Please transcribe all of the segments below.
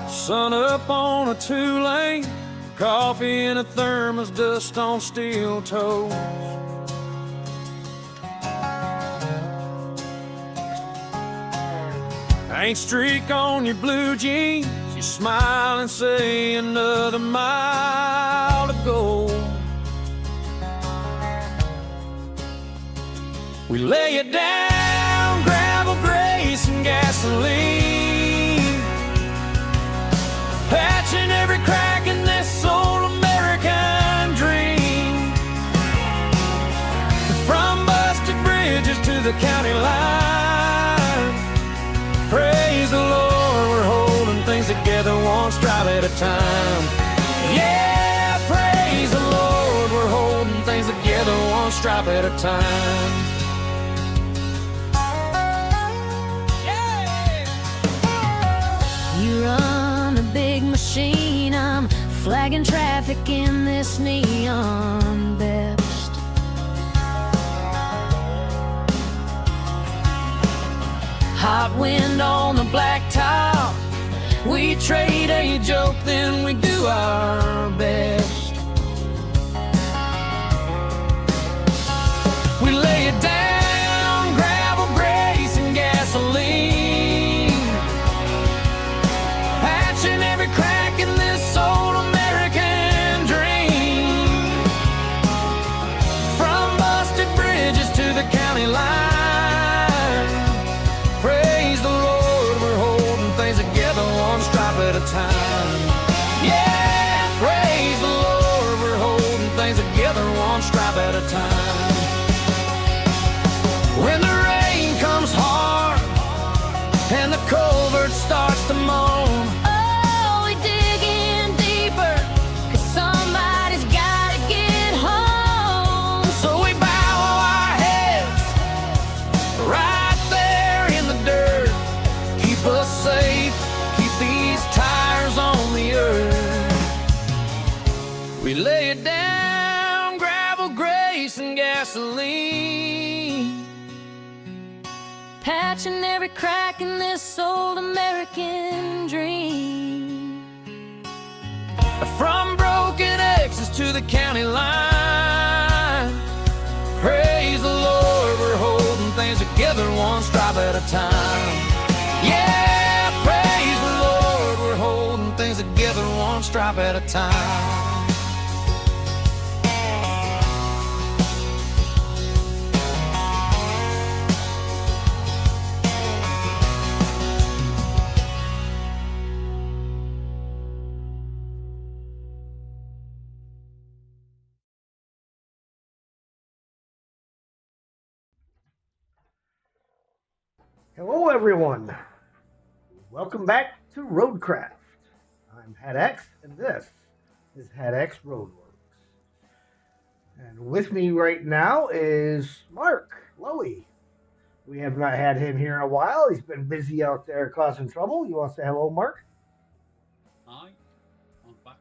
Sun up on a 2-lane, coffee in a thermos, dust on steel toes. Paint streak on your blue jeans, you smile and say another mile to go. We lay it down, gravel, grace, and gasoline, patching every crack in this old American dream. From busted bridges to the county line, praise the Lord, we're holding things together one stripe at a time. Yeah, praise the Lord, we're holding things together one stripe at a time. You run a big machine, I'm flagging traffic in this neon best. Hot wind on the blacktop, we trade a joke, then we do our best. We lay it down, gravel, grace, and gasoline, patching every crack in this old American dream. From busted bridges to the county line, praise the Lord, we're holding things together one stripe at a time. Yeah, praise the Lord, we're holding things together one stripe at a time. When the rain comes hard and the culvert starts to moan, oh, we dig in deeper, 'cause somebody's gotta get home. So we bow our heads right there in the dirt, keep us safe, keep these tires on the earth. We lay it down, gravel, grace, and gasoline, patching every crack in this old American dream. From broken exits to the county line, praise the Lord, we're holding things together one stripe at a time. Yeah, praise the Lord, we're holding things together one stripe at a time. Hello everyone, welcome back to Roadcraft. I'm HadX and this is HadX Roadworks. And with me right now is Mark Lowy. We have not had him here in a while. He's been busy out there causing trouble. You want to say hello, Mark? Hi, I'm back.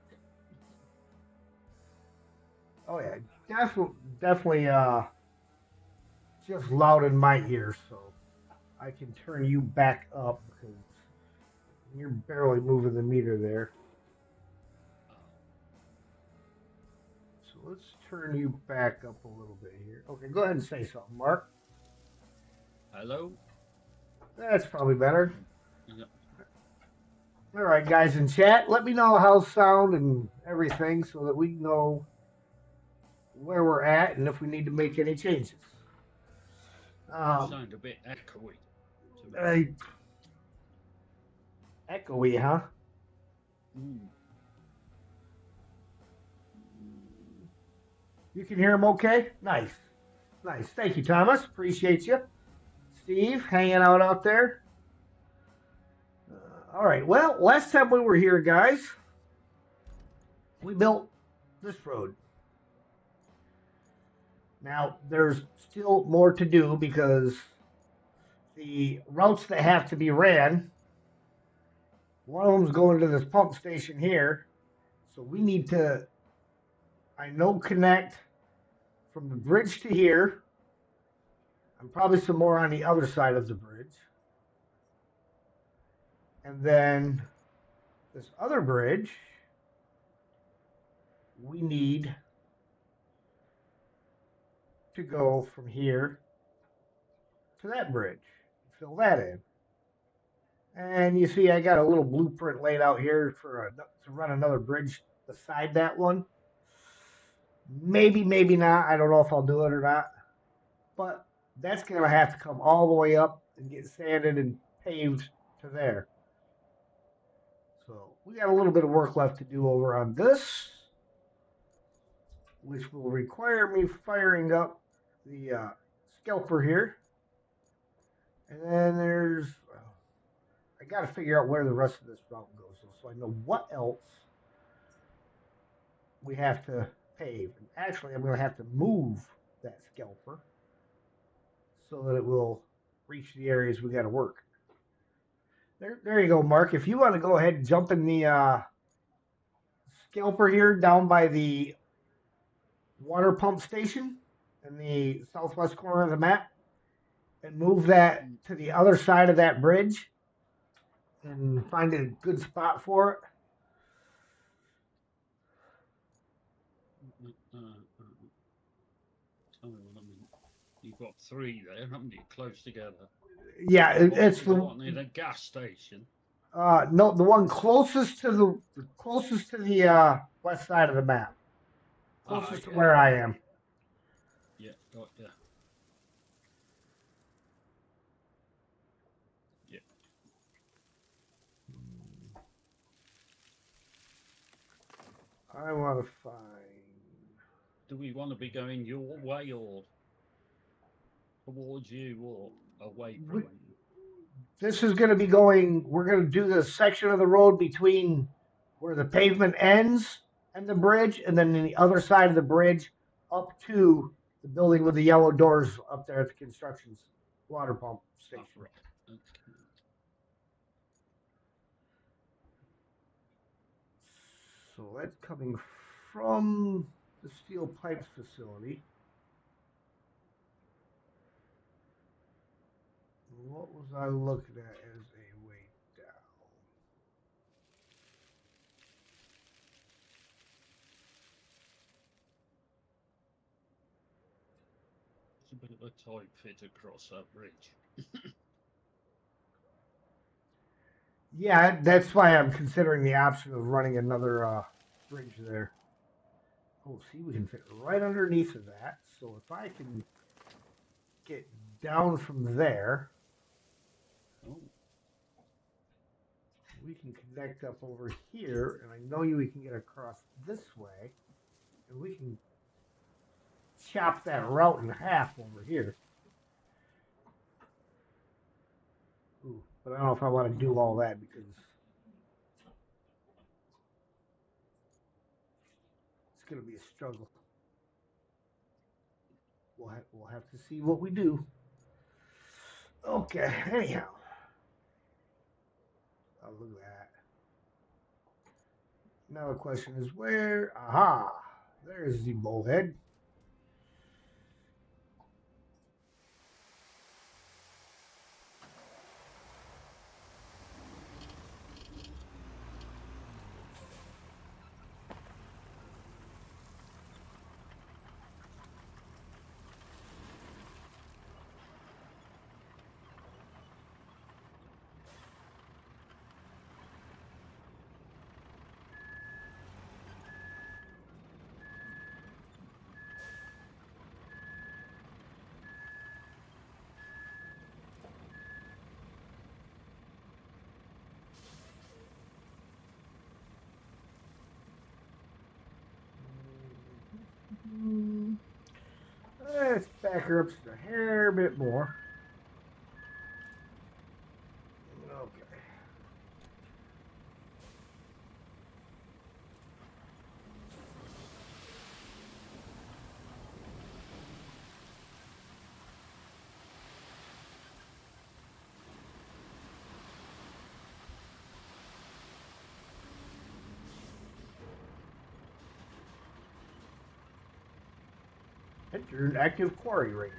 Oh yeah, definitely just loud in my ears, so I can turn you back up because you're barely moving the meter there. So let's turn you back up a little bit here. Okay, go ahead and say something, Mark. Hello. That's probably better. Yeah. All right, guys in chat, let me know how's sound and everything so that we know where we're at and if we need to make any changes. Sound a bit echoey. Echoey, huh? You can hear him okay? Nice. Nice. Thank you, Thomas. Appreciate you. Steve, hanging out there. All right. Well, last time we were here, guys, we built this road. Now, there's still more to do because the routes that have to be ran, one of them's going to this pump station here, So we need to, I know, connect from the bridge to here, and probably some more on the other side of the bridge. And then this other bridge, we need to go from here to that bridge. Fill that in. And you see, I got a little blueprint laid out here to run another bridge beside that one. Maybe, maybe not. I don't know if I'll do it or not. But that's going to have to come all the way up and get sanded and paved to there. So we got a little bit of work left to do over on this, which will require me firing up the scalper here. And then I got to figure out where the rest of this route goes so I know what else we have to pave. And actually, I'm going to have to move that scalper so that it will reach the areas we got to work. There you go, Mark. If you want to go ahead and jump in the scalper here down by the water pump station in the southwest corner of the map and move that to the other side of that bridge and find a good spot for it. You've got three there, haven't you? Close together. Yeah, it's the one near the gas station. No, the one closest to the west side of the map, closest to where I am. Yeah, got ya. Yeah. I want to find. Do we want to be going your way or towards you or away from you? This is going to be going. We're going to do the section of the road between where the pavement ends and the bridge, and then the other side of the bridge up to the building with the yellow doors up there at the construction water pump station. Oh, right. Okay. So that's coming from the steel pipes facility. What was I looking at as a way down? It's a bit of a tight fit across that bridge. Yeah, that's why I'm considering the option of running another bridge there. Oh, see, we can fit right underneath of that. So if I can get down from there, Oh. we can connect up over here, and I know we can get across this way, and we can chop that route in half over here. Ooh, but I don't know if I want to do all that because it's going to be a struggle. We'll have to see what we do. Okay, anyhow. Oh, look at that. Now the question is where? Aha! There's the bowhead. Let's back her up just a hair bit more. Okay. Enter an active quarry ring.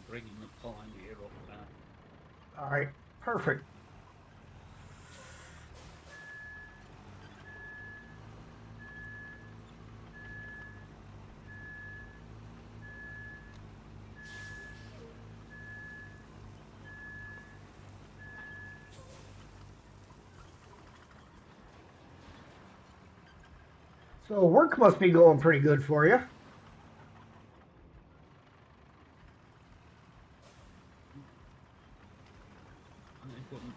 Bringing the pioneer up now. All right, perfect. So work must be going pretty good for you. And it wouldn't be.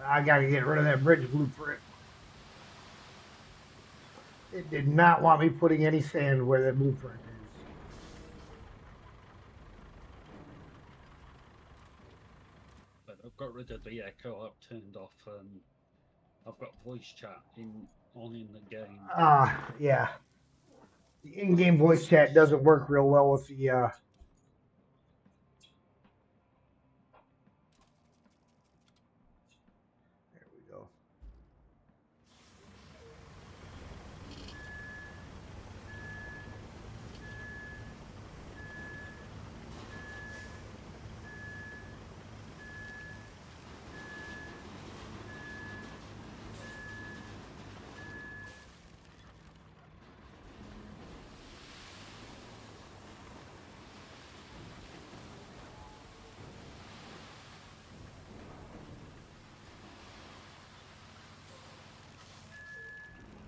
I got to get rid of that bridge blueprint. It did not want me putting any sand where that blueprint is. But I've got rid of the echo. I've turned off. I've got voice chat in the game. Yeah. The in-game voice chat doesn't work real well with the there we go.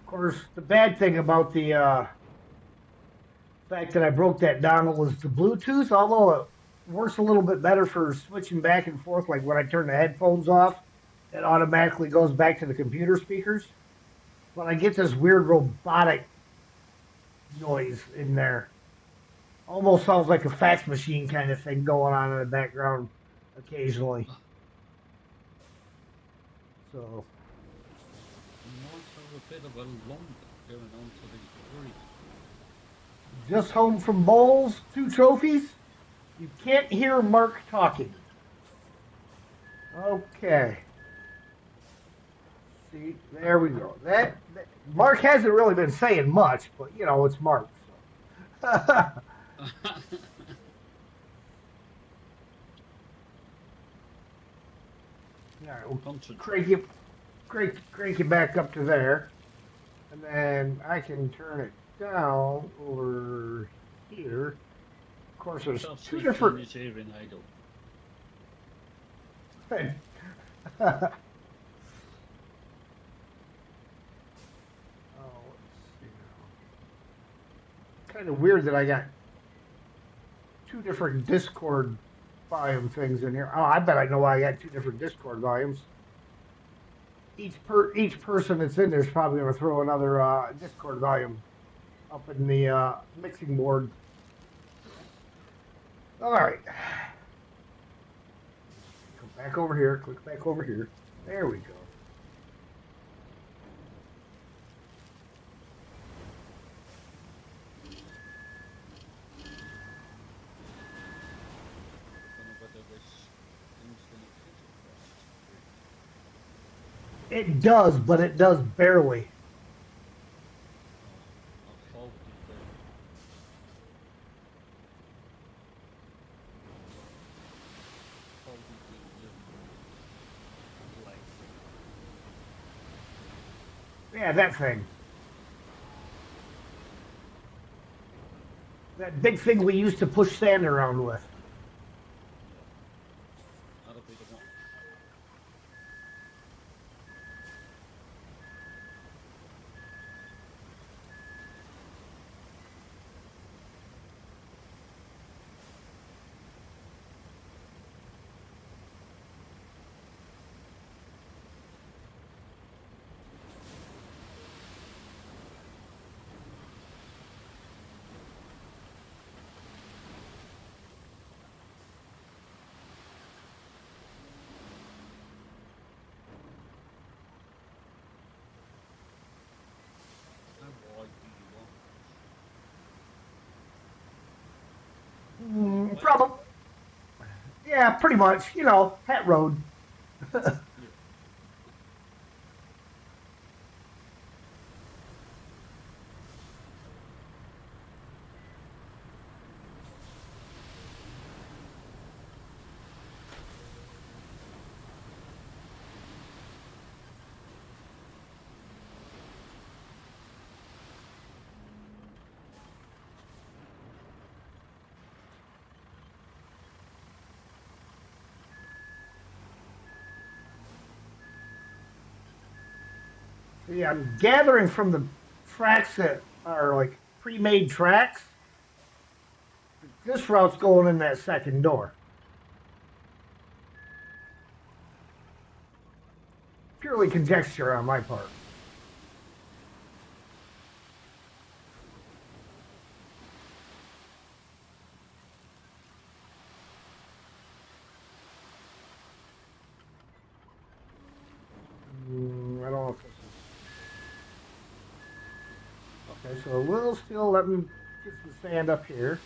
Of course, the bad thing about the fact that I broke that dongle was the Bluetooth, although it works a little bit better for switching back and forth, like when I turn the headphones off, it automatically goes back to the computer speakers. But I get this weird robotic noise in there. Almost sounds like a fax machine kind of thing going on in the background occasionally. So You might have a bit of a lump going on to these three. just home from bowls, 2 trophies. You can't hear Mark talking. Okay. See, there we go. That Mark hasn't really been saying much, but you know it's Mark. So. All right, we'll crank it back up to there, and then I can turn it down over here. Of course, there's 2 different. Hearing idle. Oh, let's see now. Kind of weird that I got 2 different Discord volume things in here. Oh, I bet I know why I got 2 different Discord volumes. Each person that's in there is probably going to throw another Discord volume up in the mixing board. All right. Come back over here. Click back over here. There we go. It does, but it does barely. Yeah, that thing. That big thing we used to push sand around with. way? Probably, yeah, pretty much. You know, het road. Yeah. Yeah, I'm gathering from the tracks that are like pre-made tracks. This route's going in that second door. Purely conjecture on my part. I don't know if this is okay. So it will still let me get some sand up here.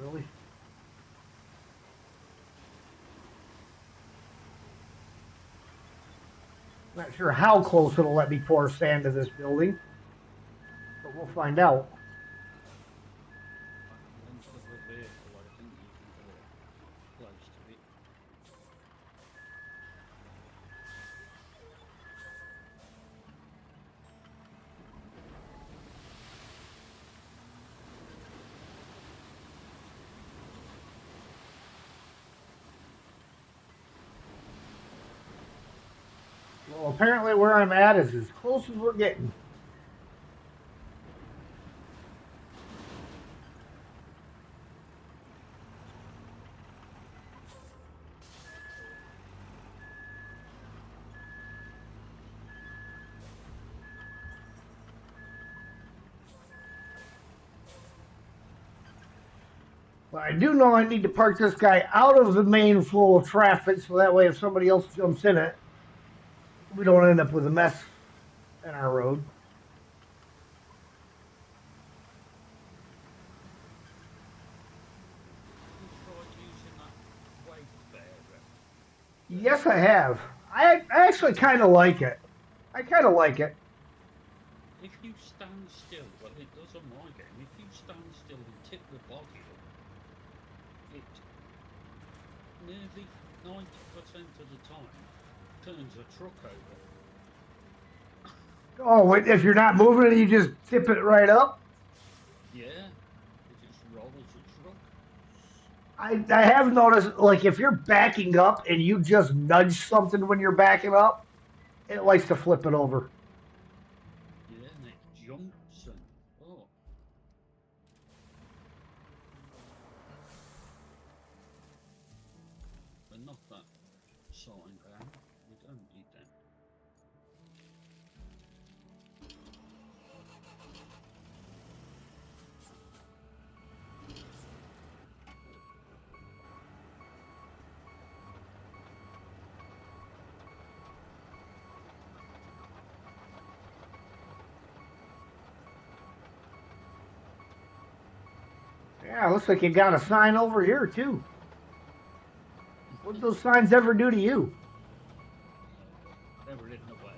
Really? Not sure how close it'll let me pour sand to this building, but we'll find out. At the end of the vehicle, I think you can go up close to it. Well, apparently where I'm at is as close as we're getting. But I do know I need to park this guy out of the main flow of traffic so that way if somebody else jumps in it, we don't end up with a mess in our road. Have you tried using that weight bearer? Yes, I have. I actually kind of like it. I kind of like it. If you stand still, well, it does on my game. If you stand still and tip the body up, it nearly 90% of the time turns a truck over. Oh, if you're not moving it, you just tip it right up. Yeah, it just rolls a truck. I have noticed, like, if you're backing up and you just nudge something when you're backing up, it likes to flip it over. Yeah, and it jumps and oh, but not that sign down. We don't need them. Yeah, looks like you got a sign over here, too. What did those signs ever do to you? They were in the way.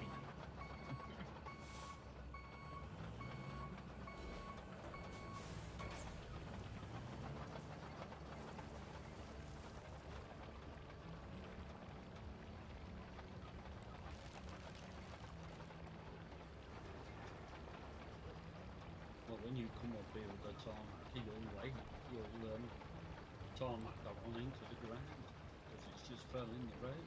Well, when you come up here with the tarmac, you'll tarmac that one into the ground because it's just fell in the road.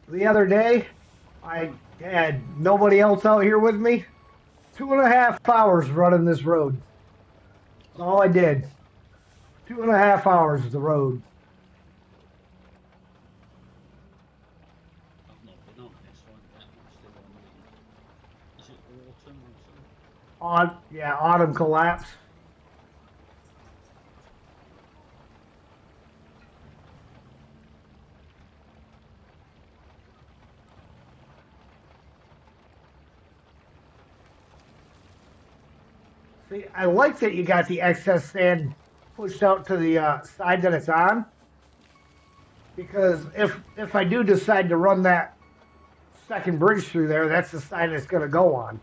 The other day, I had nobody else out here with me. 2.5 hours running this road. That's all I did. 2.5 hours of the road. I've not been on this one yet. I'm still on the. Is it autumn or something? Yeah, autumn collapse. See, I like that you got the excess sand pushed out to the side that it's on, because if I do decide to run that second bridge through there, that's the side it's going to go on.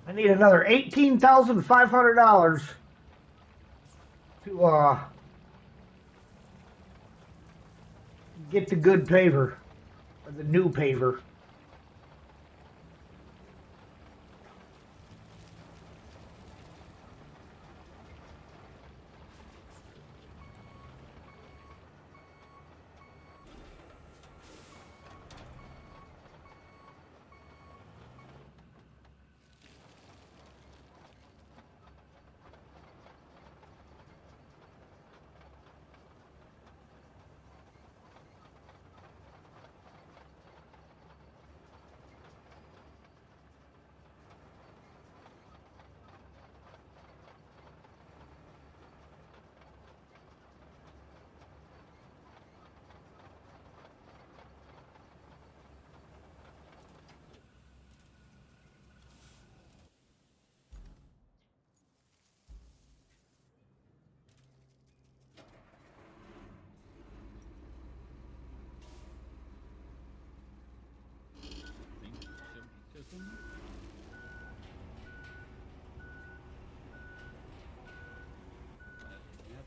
I need another $18,500 to get the good paver or the new paver. think somebody took them. Yep.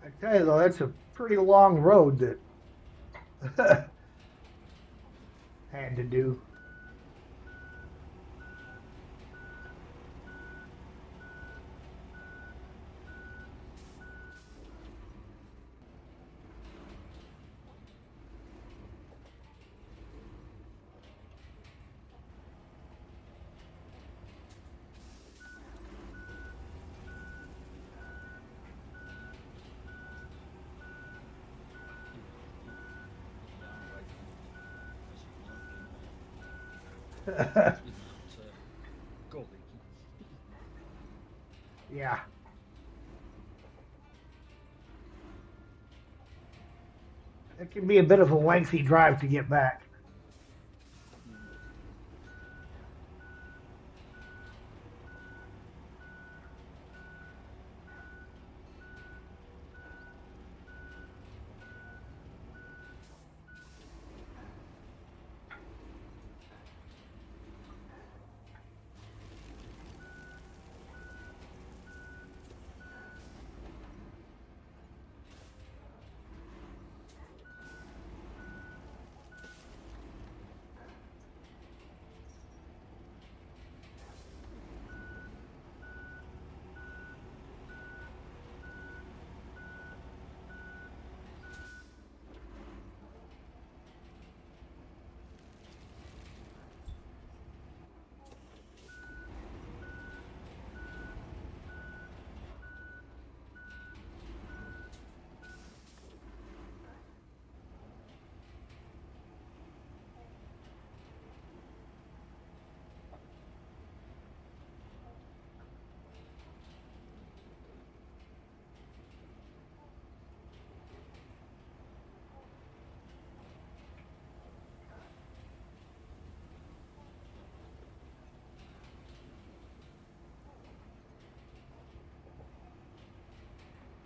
I tell you though, that's a pretty long road that had to do. Golly. Yeah. It can be a bit of a lengthy drive to get back.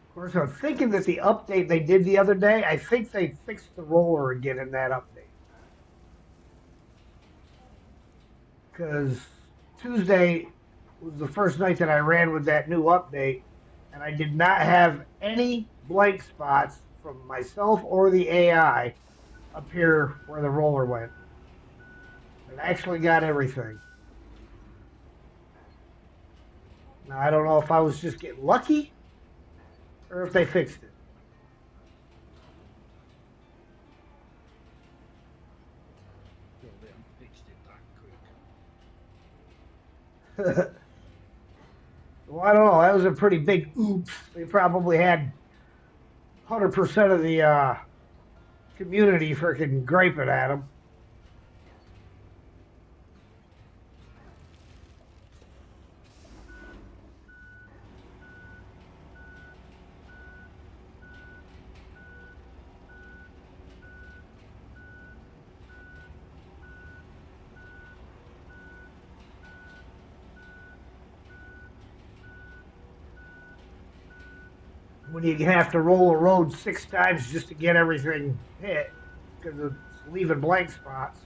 Of course, I'm thinking that the update they did the other day, I think they fixed the roller again in that update. Because Tuesday was the first night that I ran with that new update, and I did not have any blank spots from myself or the AI appear where the roller went. It actually got everything. Now, I don't know if I was just getting lucky or if they fixed it. Well, they haven't fixed it that quick. Well, I don't know. That was a pretty big oops. They probably had 100% of the community freaking griping at him. When you have to roll a road 6 times just to get everything hit because it's leaving blank spots.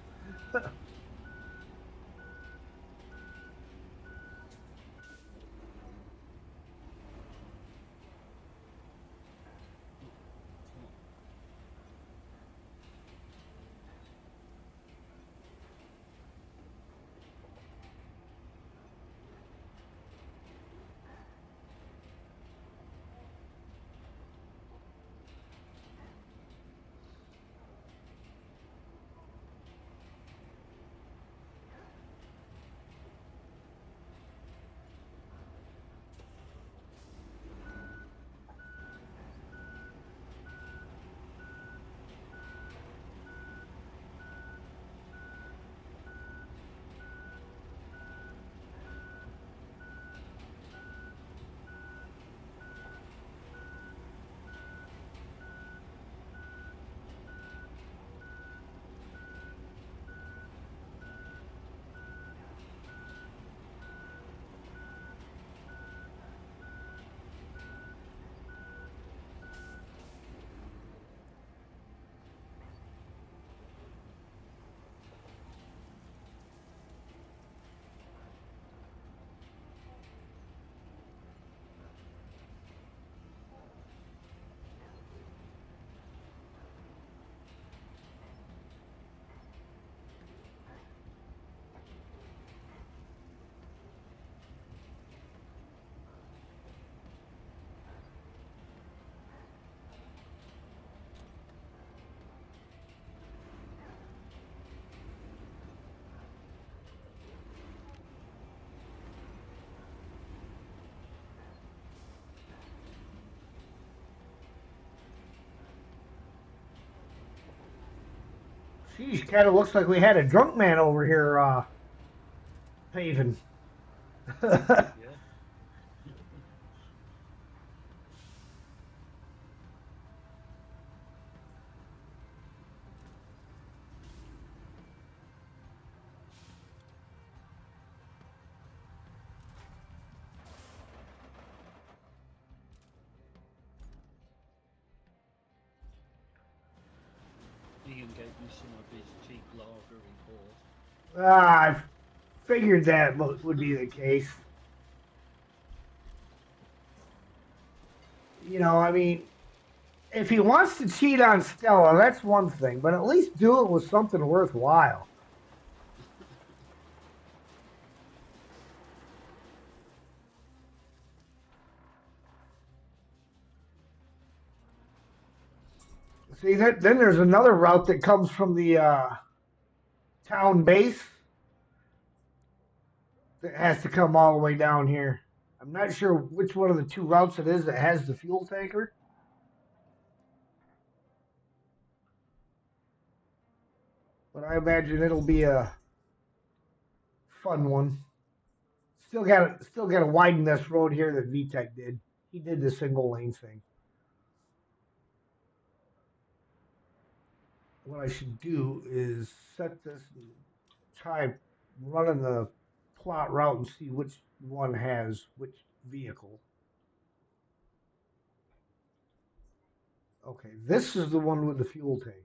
Sheesh, kind of looks like we had a drunk man over here paving. Yeah. Ian gave me some of his cheap lager he bought. I figured that would be the case. I mean, if he wants to cheat on Stella, that's one thing, but at least do it with something worthwhile. See, then there's another route that comes from the town base that has to come all the way down here. I'm not sure which one of the two routes it is that has the fuel tanker, but I imagine it'll be a fun one. Still got to widen this road here that VTech did. He did the single lane thing. What I should do is set this and try running the plot route and see which one has which vehicle. Okay, this is the one with the fuel tanker.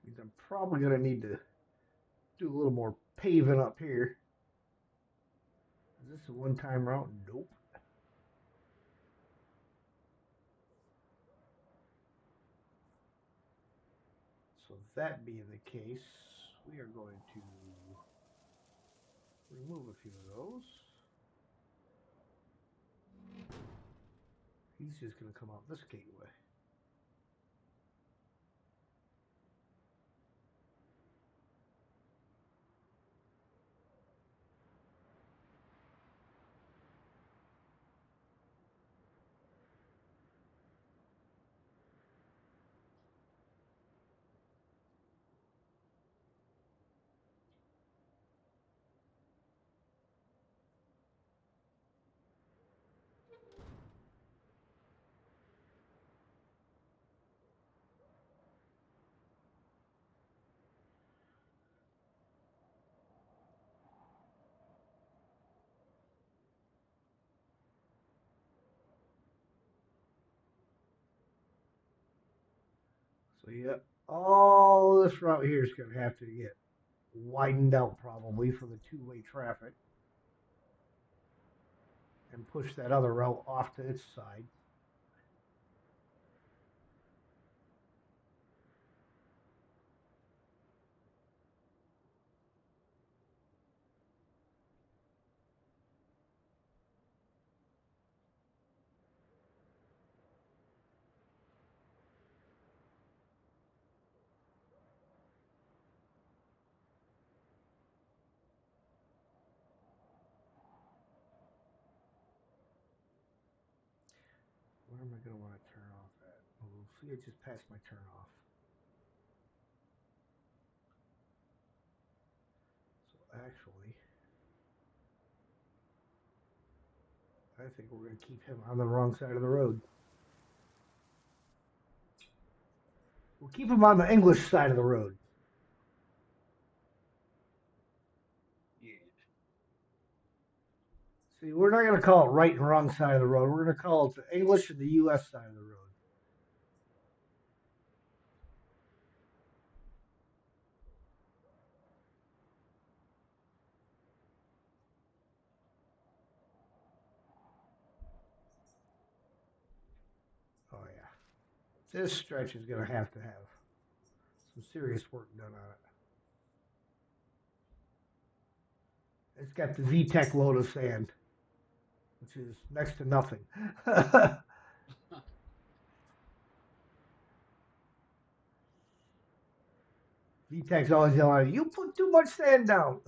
Means I'm probably going to need to do a little more paving up here. Is this a one-time route? Nope. So that being the case, we are going to remove a few of those. He's just going to come out this gateway. So yeah, all this route here is going to have to get widened out probably for the two-way traffic and push that other route off to its side. Where am I going to want to turn off at? Oh, see, I just passed my turn off. So actually, I think we're going to keep him on the wrong side of the road. We'll keep him on the English side of the road. Yeah. See, we're not going to call it right and wrong side of the road. We're going to call it the English and the U.S. side of the road. Oh, yeah. This stretch is going to have some serious work done on it. It's got the VTEC load of sand, which is next to nothing. VTEC's always yelling, "You put too much sand down."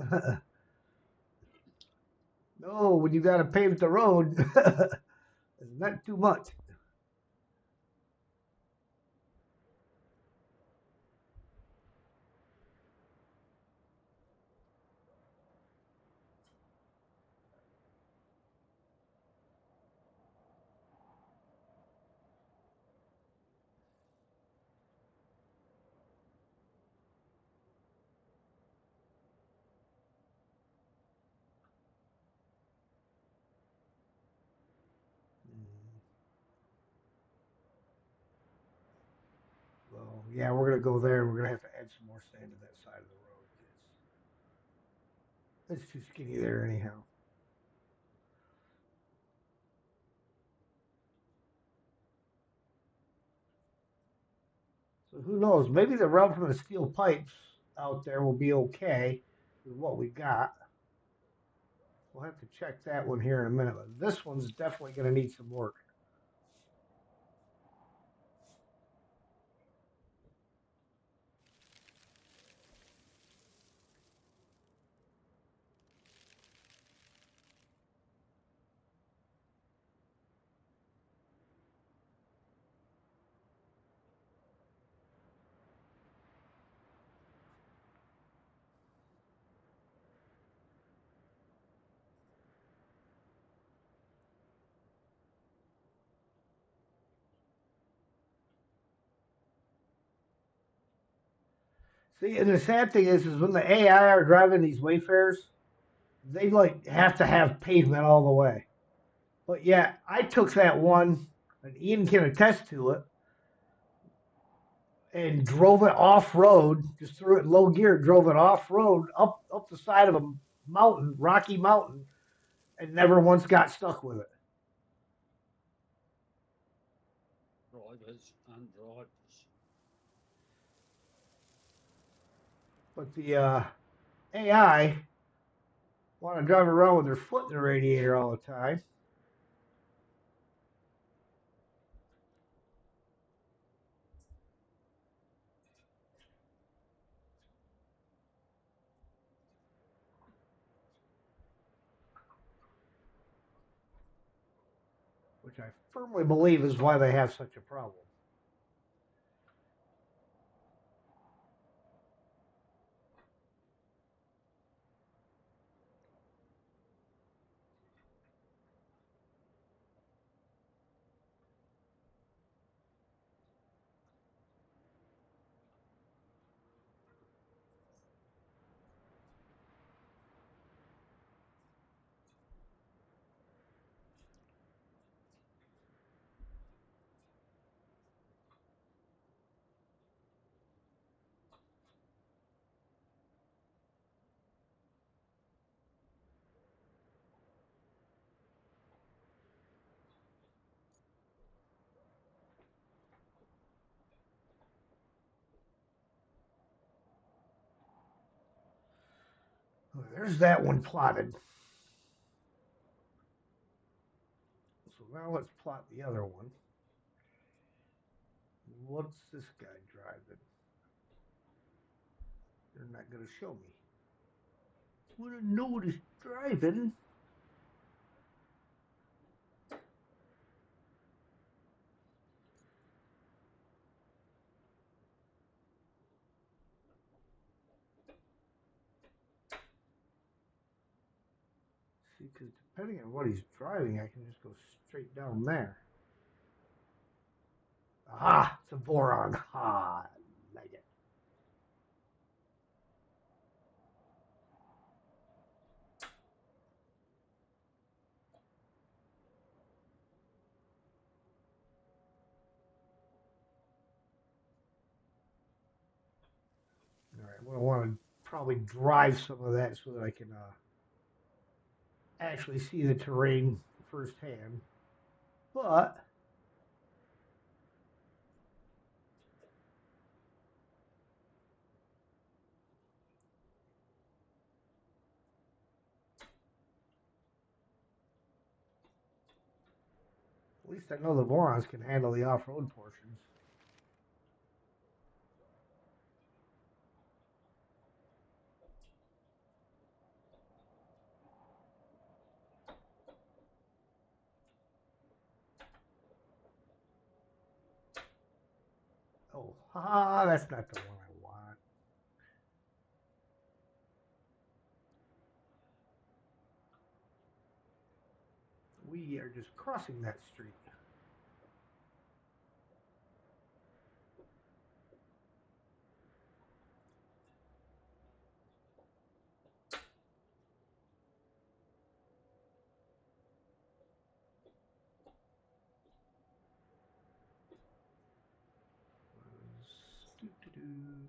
No, when you got to pave the road, it's not too much. Well, yeah, we're gonna go there. We're gonna have to add some more sand to that side of the road. It's too skinny there anyhow. So who knows? Maybe the route from the steel pipes out there will be okay with what we got. We'll have to check that one here in a minute. But this one's definitely going to need some work. See, and the sad thing is when the AI are driving these Wayfarers, they like have to have pavement all the way. But yeah, I took that one, and Ian can attest to it. and drove it off road. Just threw it in low gear, drove it off road up the side of a mountain, rocky mountain, and never once got stuck with it. Drivers and drivers. But the AI want to drive around with their foot in the radiator all the time. Which I firmly believe is why they have such a problem. There's that one plotted. So now let's plot the other one. What's this guy driving? They're not going to show me. I want to know what he's driving. See, because depending on what he's driving, I can just go straight down there. Ah, it's a boron. Ah, like it. All right, well, I want to probably drive some of that so that I can actually see the terrain firsthand. But at least I know the Vorons can handle the off-road portions. Oh, that's not the one I want. We are just crossing that street. Doo-doo-doo.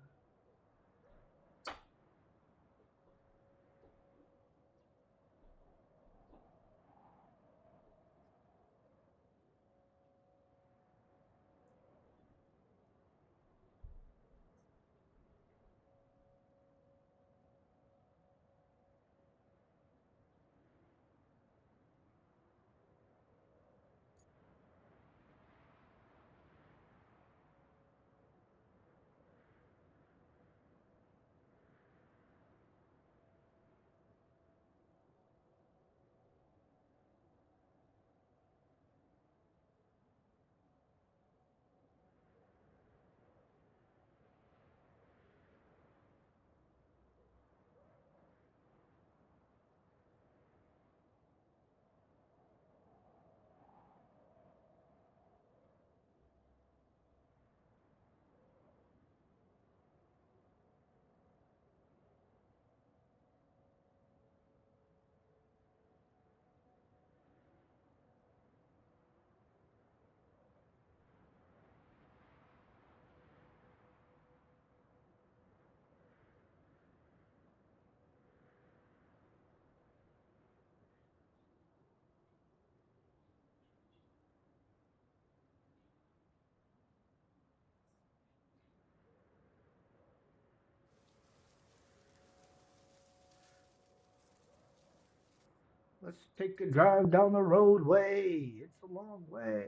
Let's take a drive down the roadway. It's a long way.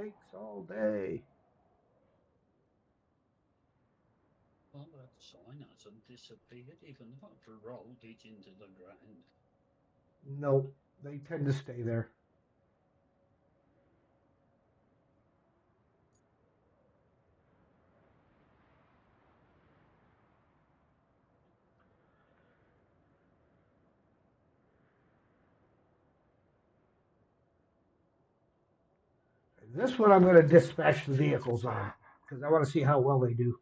Takes all day. Well, that sign hasn't disappeared, even though I've rolled it into the ground. Nope, they tend to stay there. This one I'm going to dispatch the vehicles on because I want to see how well they do.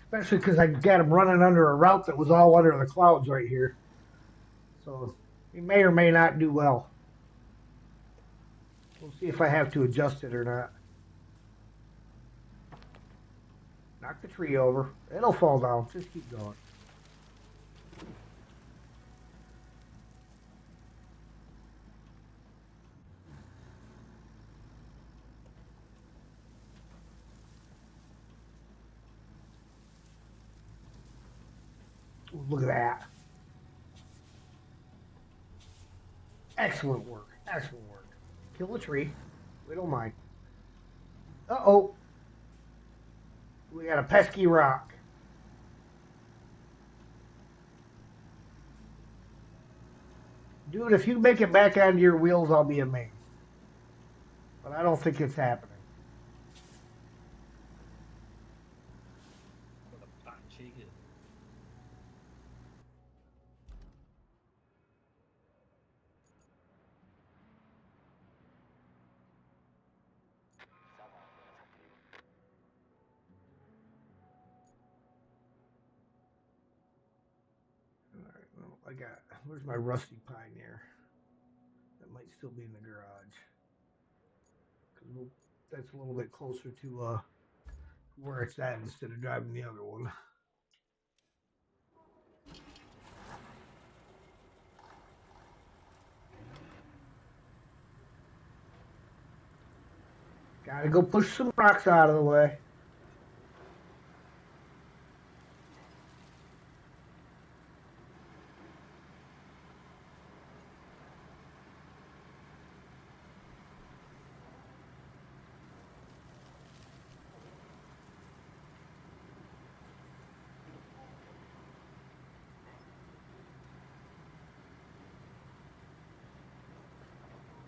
Especially because I got them running under a route that was all under the clouds right here. So he may or may not do well. We'll see if I have to adjust it or not. Knock the tree over. It'll fall down. Just keep going. Look at that. Excellent work. Excellent work. Kill the tree. We don't mind. Uh-oh. We got a pesky rock. Dude, if you make it back onto your wheels, I'll be amazed. But I don't think it's happening. Got a patch here. All right, well, where's my rusty pioneer? That might still be in the garage. Because that's a little bit closer to where it's at instead of driving the other one. Gotta go push some rocks out of the way.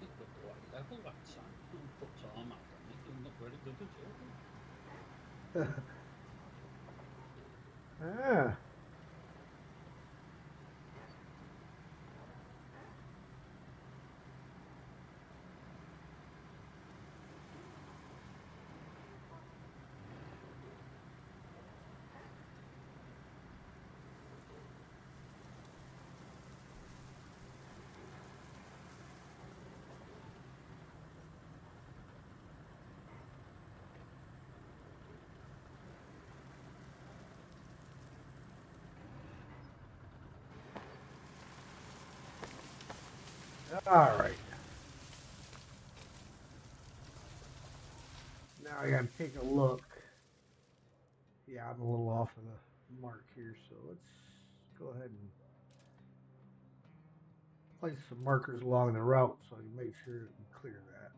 It looked quite level, that sign. Put tarmac on it, doesn't look very good at all. Ah. All right. Now I gotta take a look. Yeah, I'm a little off of the mark here, so let's go ahead and place some markers along the route so I can make sure we clear that.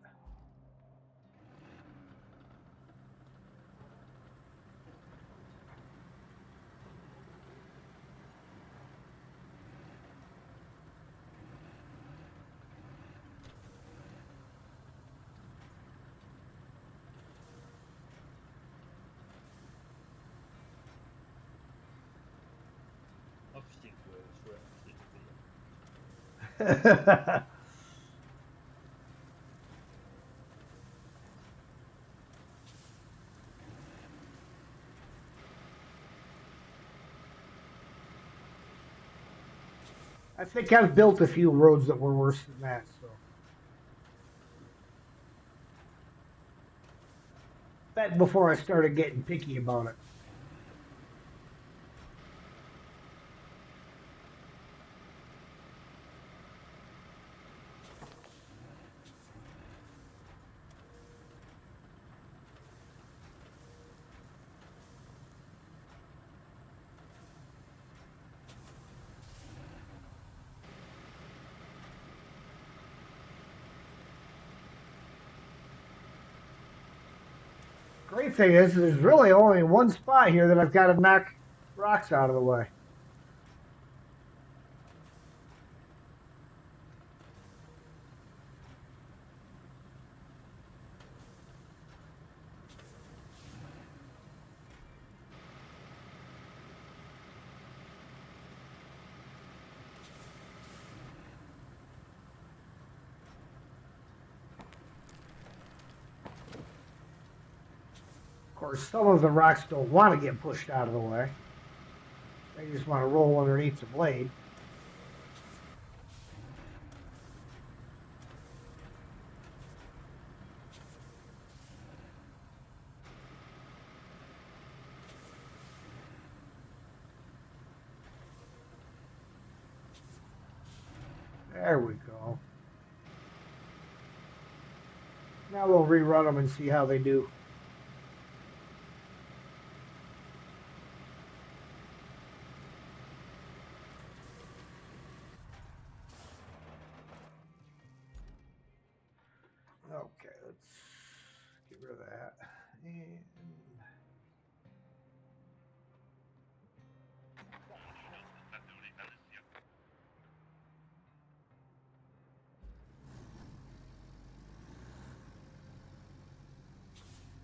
Obviously, works for everything. I think I've built a few roads that were worse than that, so. That before I started getting picky about it. Great thing is, there's really only one spot here that I've got to knock rocks out of the way. Of course, some of the rocks don't want to get pushed out of the way. They just want to roll underneath the blade. There we go. Now we'll rerun them and see how they do. Okay, let's get rid of that. And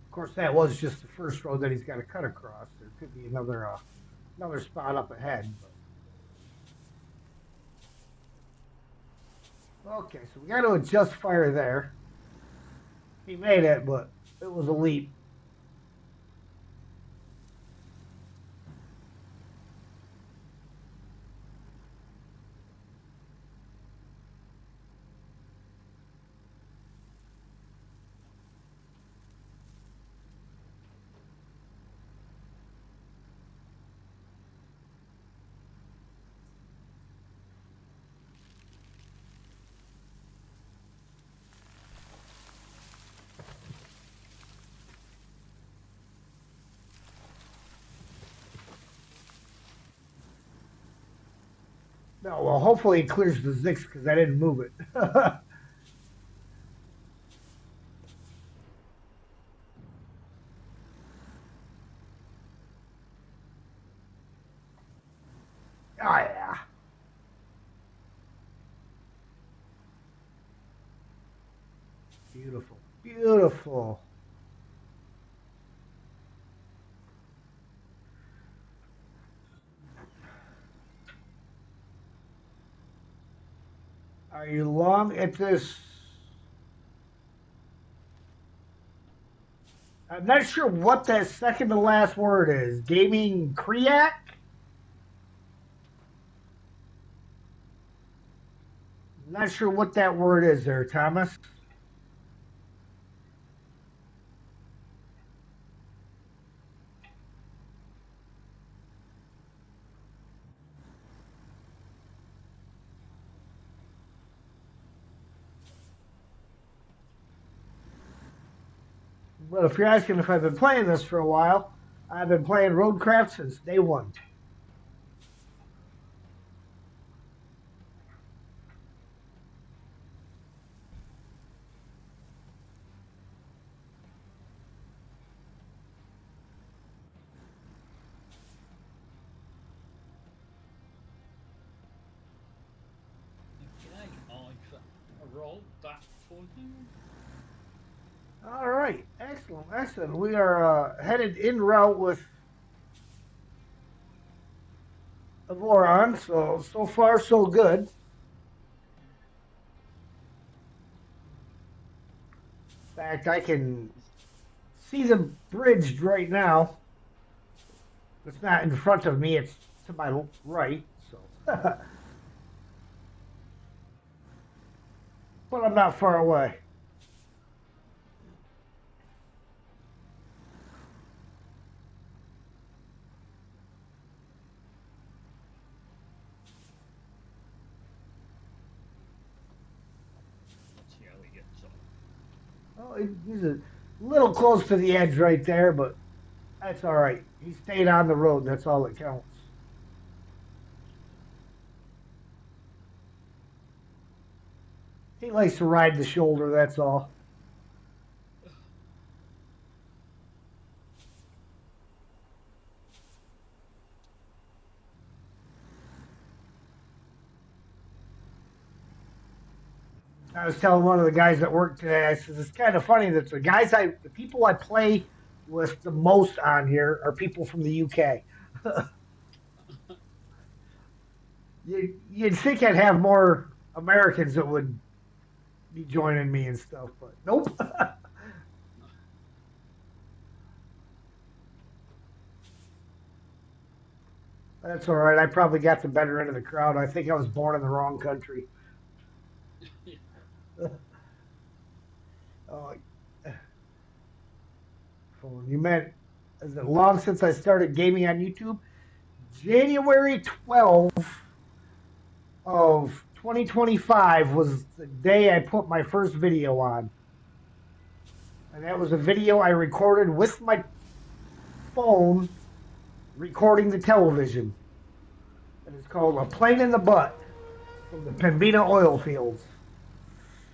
of course, that was just the first road that he's got to cut across. There could be another spot up ahead. But... Okay, so we got to adjust fire there. He made it, but it was a leap. No, well, hopefully it clears the Zix because I didn't move it. Oh, yeah. Beautiful. Beautiful. Are you long at this? I'm not sure what that second to last word is. Gaming Kriak? Not sure what that word is there, Thomas. Well, if you're asking if I've been playing this for a while, I've been playing Roadcraft since day one. Okay, I've rolled that for you. All right, excellent, excellent. We are headed en route with Avoron, so far so good. In fact, I can see them bridged right now. It's not in front of me; it's to my right. So, but I'm not far away. Let's see how he gets on. Oh, he's a little close to the edge right there, but that's all right. He stayed on the road. That's all that counts. He likes to ride the shoulder. That's all. I was telling one of the guys at work today, I said, it's kind of funny that the people I play with the most on here are people from the UK. You'd think I'd have more Americans that would be joining me and stuff, but nope. That's all right. I probably got the better end of the crowd. I think I was born in the wrong country. Oh, you meant, is it long since I started gaming on YouTube? January 12th of 2025 was the day I put my first video on. And that was a video I recorded with my phone recording the television. And it's called A Plane in the Butt from the Pembina oil fields.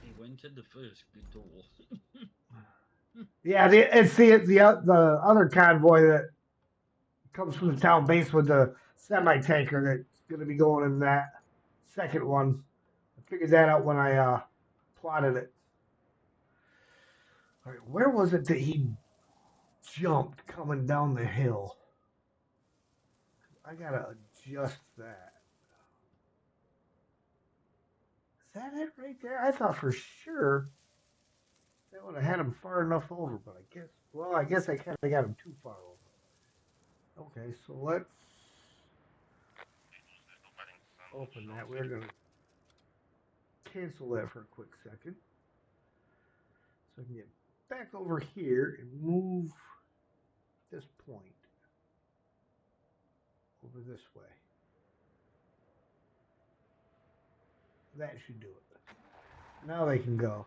He went in the first good door. Yeah, it's the other convoy that comes from the town base with the semi tanker that's going to be going in that second one. I figured that out when I plotted it. All right, where was it that he jumped coming down the hill? I gotta adjust that. Is that it right there? I thought for sure that would have had him far enough over, but I guess I kind of got him too far over. Okay, so let's open that. We're gonna cancel that for a quick second, so I can get back over here and move this point over this way. That should do it. Now they can go.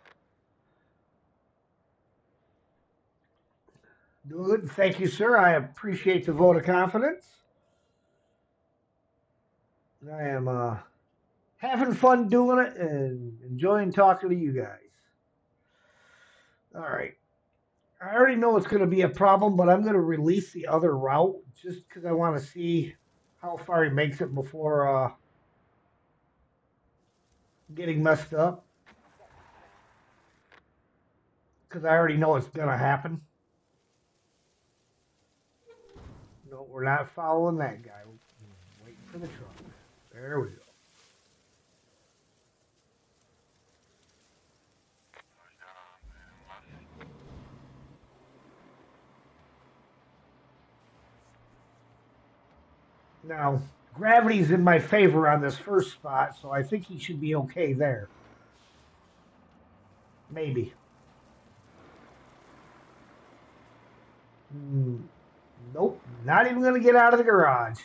Good. Thank you, sir. I appreciate the vote of confidence. I am having fun doing it and enjoying talking to you guys. All right. I already know it's going to be a problem, but I'm going to release the other route just because I want to see how far he makes it before getting messed up. Because I already know it's going to happen. No, we're not following that guy. We're waiting for the truck. There we go. Now, gravity's in my favor on this first spot, so I think he should be okay there. Maybe. Nope, not even going to get out of the garage.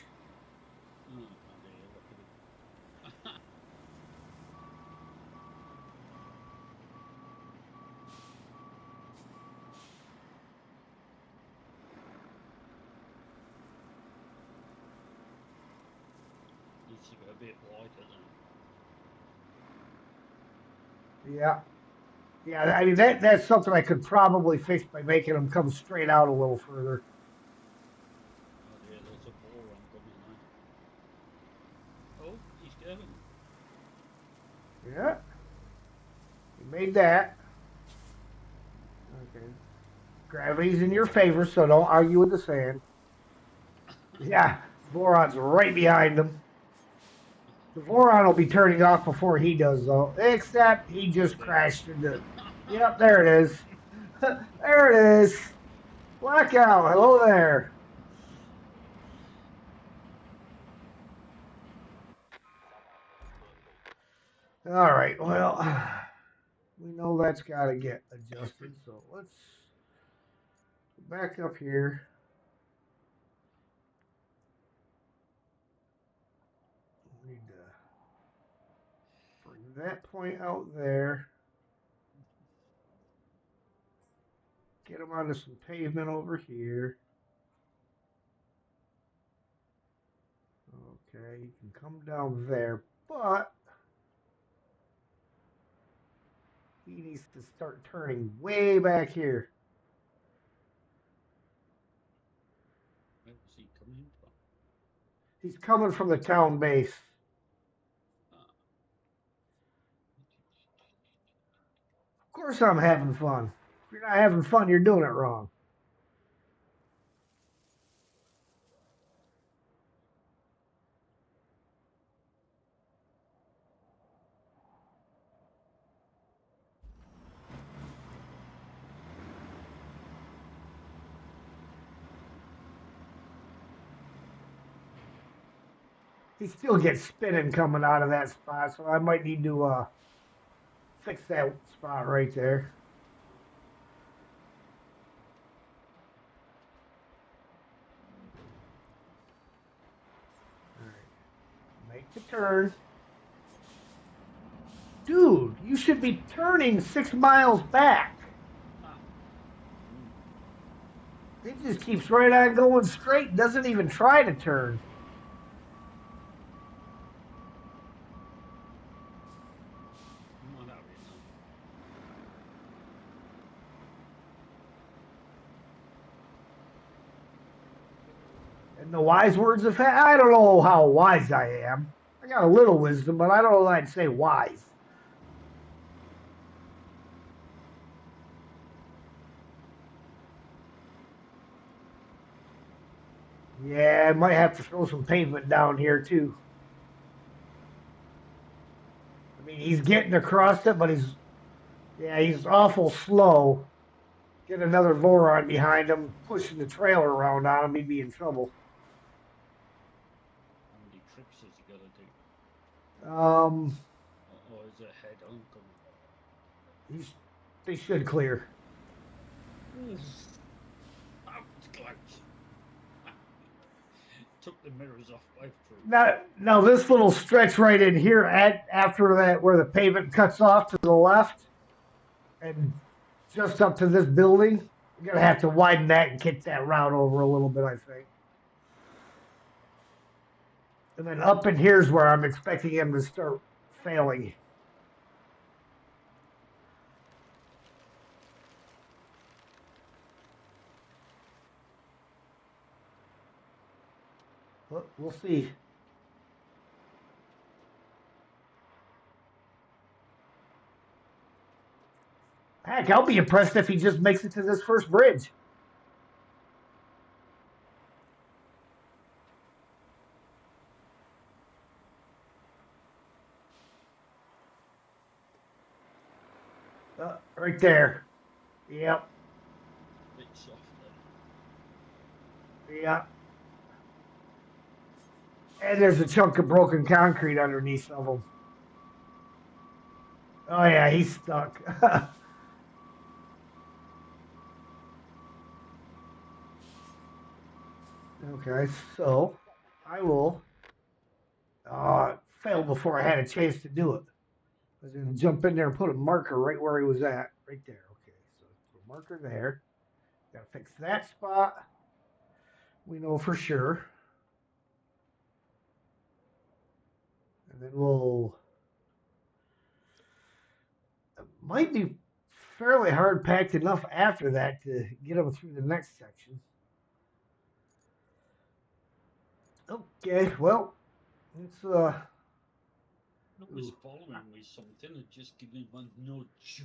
Needs to go a bit wider then. Yeah. Yeah, I mean, that's something I could probably fix by making them come straight out a little further. Oh dear, there's a boron coming now. Oh, he's going. Yeah. You made that. Okay. Gravity's in your favor, so don't argue with the sand. Yeah, Voron's right behind him. The Voron will be turning off before he does, though. Except he just crashed into. Yep, there it is. There it is. Blackout. Hello there. All right. Well, we know that's got to get adjusted, so let's back up here. We need to bring that point out there. Get them onto some pavement over here. Okay, you can come down there, but he needs to start turning way back here. Where's he coming from? He's coming from the town base. course I'm having fun. If you're not having fun, you're doing it wrong. He still gets spinning coming out of that spot, so I might need to fix that spot right there. All right. Make the turn. Dude, you should be turning 6 miles back. It just keeps right on going straight, doesn't even try to turn. I'm not having And the wise words of I don't know how wise I am. I got a little wisdom, but I don't know if I'd say wise. Yeah, I might have to throw some pavement down here too. I mean, he's getting across it, but he's awful slow. Get another Voron behind him, pushing the trailer around on him, he'd be in trouble. how many trips has he got to do? Um, Or is it head on coming? they should clear. That was close. Took the mirrors off both through. Now this little stretch right in here after that where the pavement cuts off to the left and just up to this building, you're gonna have to widen that and kick that route over a little bit, I think. And then up in here's where I'm expecting him to start failing. But we'll see. Heck, I'll be impressed if he just makes it to this first bridge. Right there. Yep. Bit soft then. Yep. And there's a chunk of broken concrete underneath of him. Oh yeah, he's stuck. Okay, so I will fail before I had a chance to do it. I was going to jump in there and put a marker right where he was at, right there. Okay, so put a marker there. Got to fix that spot. We know for sure. And then we'll. It might be fairly hard packed enough after that to get them through the next section. Okay, well, it's Not was following me something and just giving him a nudge.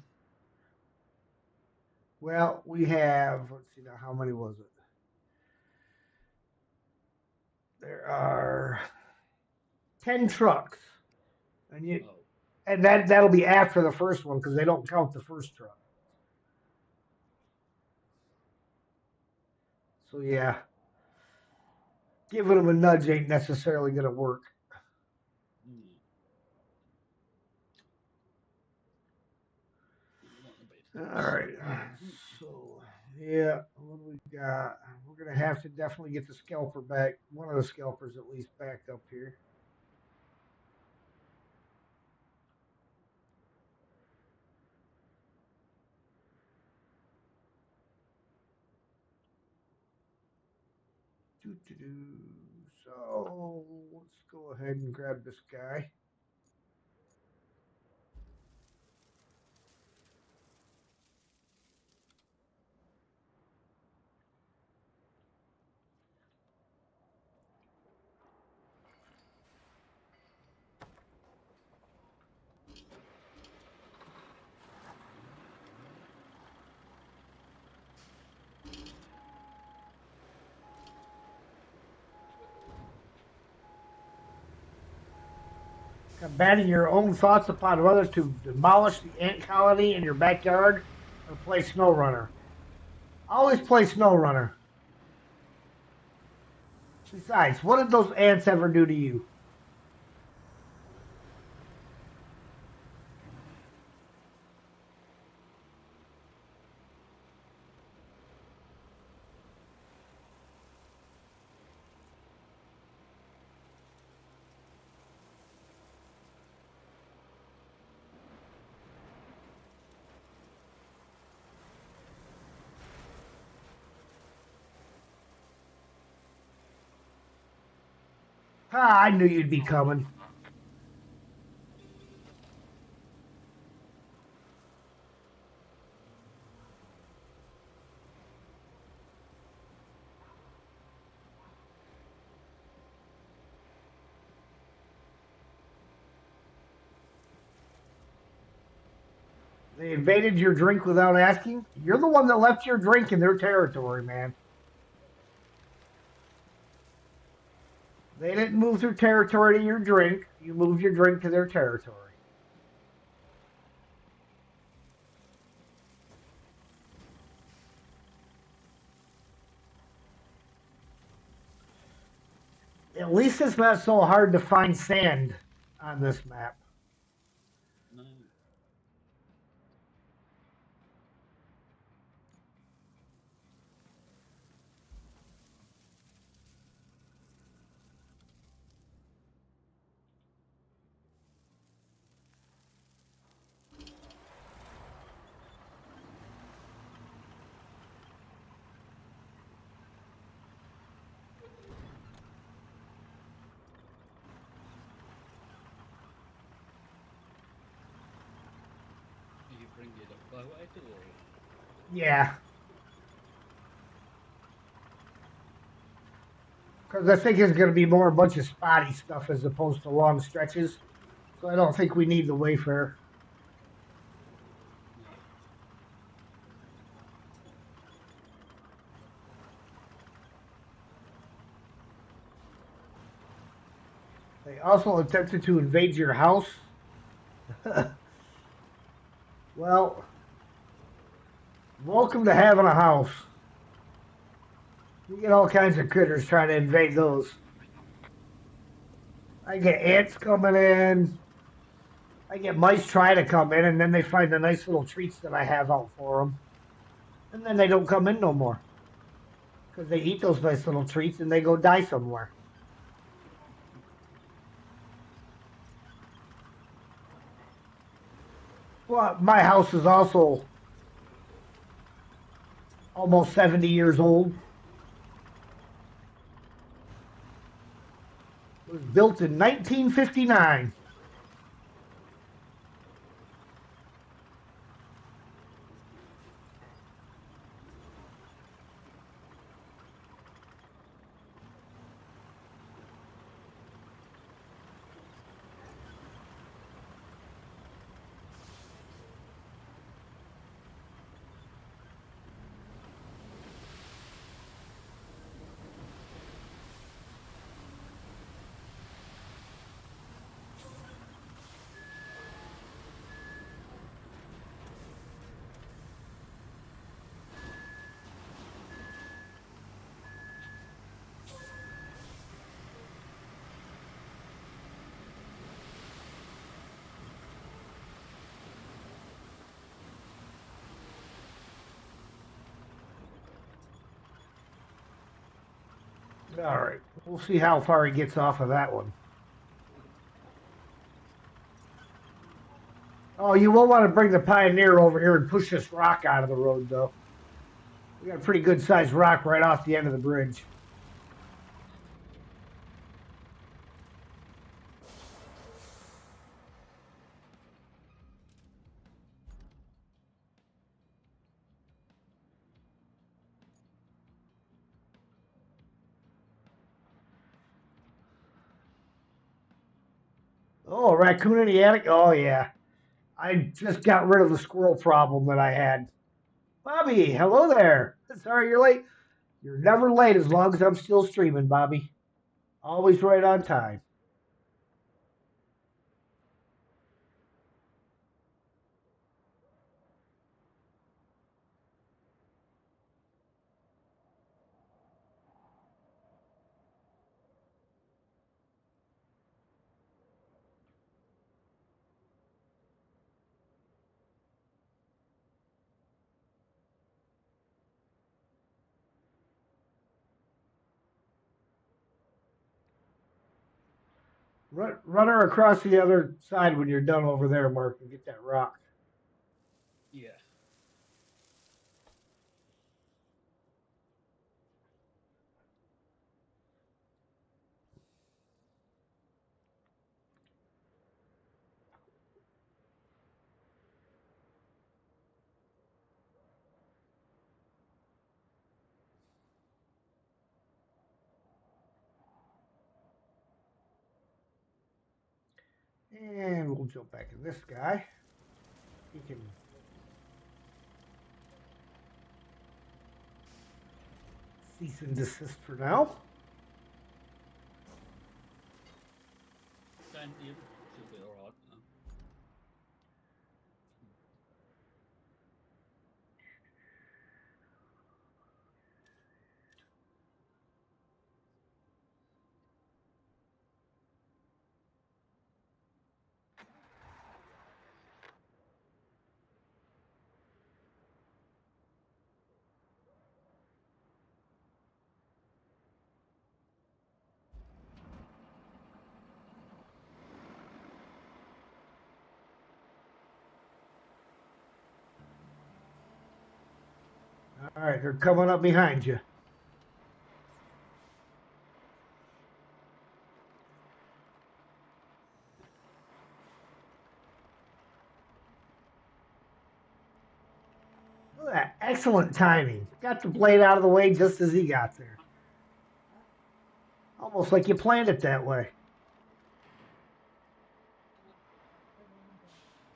well, we have. Let's see now, how many was it? There are 10 trucks, and Oh, and that'll be after the first one because they don't count the first truck. So yeah, giving them a nudge ain't necessarily gonna work. All right. So yeah, what do we got? We're gonna have to definitely get the scalper back. One of the scalpers at least back up here. Doo-doo-doo. So let's go ahead and grab this guy. Combating your own thoughts upon whether to demolish the ant colony in your backyard or play SnowRunner. Always play SnowRunner. Besides, what did those ants ever do to you? Ah, I knew you'd be coming. They invaded your drink without asking. You're the one that left your drink in their territory, man. They didn't move their territory to your drink. You moved your drink to their territory. At least it's not so hard to find sand on this map. No. You bring it up by way or? Yeah. Because I think it's going to be more a bunch of spotty stuff as opposed to long stretches. So I don't think we need the Wayfarer. They also attempted to invade your house. Well, welcome to having a house. You get all kinds of critters trying to invade those. I get ants coming in. I get mice trying to come in, and then they find the nice little treats that I have out for them. And then they don't come in no more. Because they eat those nice little treats and they go die somewhere. Well, my house is also almost 70 years old. It was built in 1959. All right, we'll see how far he gets off of that one. Oh, you won't want to bring the Pioneer over here and push this rock out of the road, though. We got a pretty good sized rock right off the end of the bridge. Oh, a raccoon in the attic? Oh, yeah. I just got rid of the squirrel problem that I had. Bobby, hello there. Sorry you're late. You're never late as long as I'm still streaming, Bobby. Always right on time. Run her across the other side when you're done over there, Mark, and get that rock. Yeah. And we'll jump back in this guy. He can cease and desist for now. Same here. Should be alright now. All right, they're coming up behind you. Look at that. Excellent timing. Got the blade out of the way just as he got there. Almost like you planned it that way.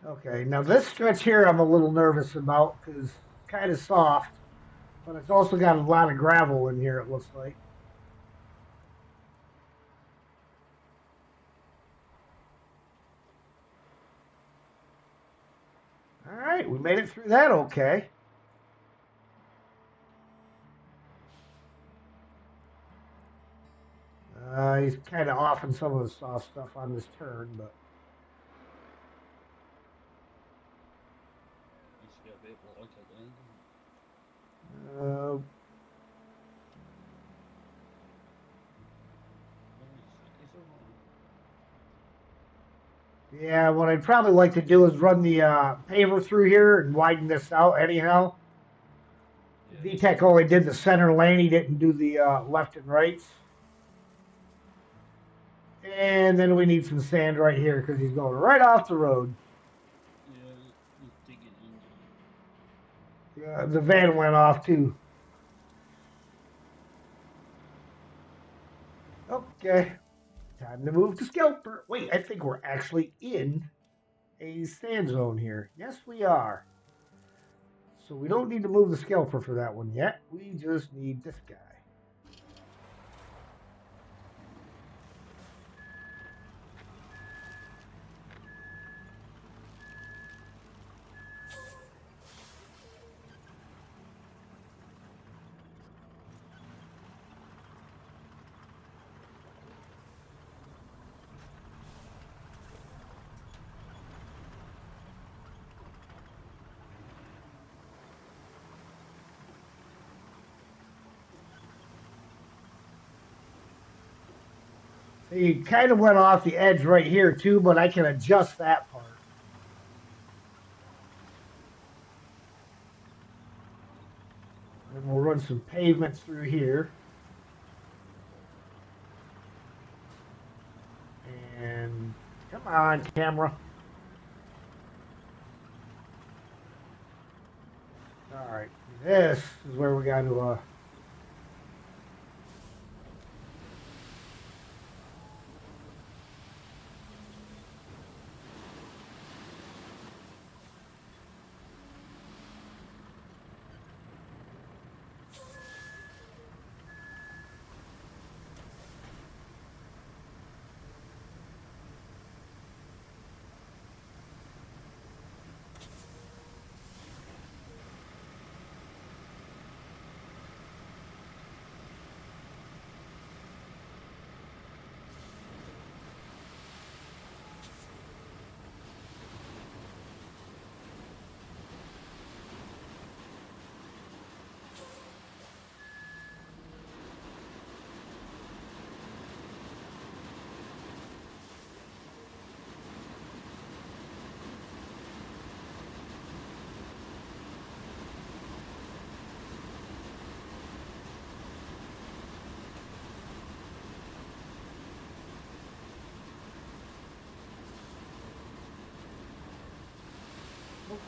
Okay, now this stretch here I'm a little nervous about because it's kind of soft, but it's also got a lot of gravel in here, it looks like. All right, we made it through that okay. He's kind of off in some of the soft stuff on this turn, but Needs to get a bit lighter then. uh, It's alright. yeah, what I'd probably like to do is run the paver through here and widen this out anyhow. Yeah. VTech only did the center lane, he didn't do the left and rights. And then we need some sand right here because he's going right off the road. Yeah, he's digging under. The van went off too. Okay, time to move to Scalper. Wait, I think we're actually in a sand zone here. Yes, we are. So we don't need to move the Scalper for that one yet. We just need this guy. He kind of went off the edge right here too, but I can adjust that part. And we'll run some pavements through here. And come on, camera. All right, this is where we got to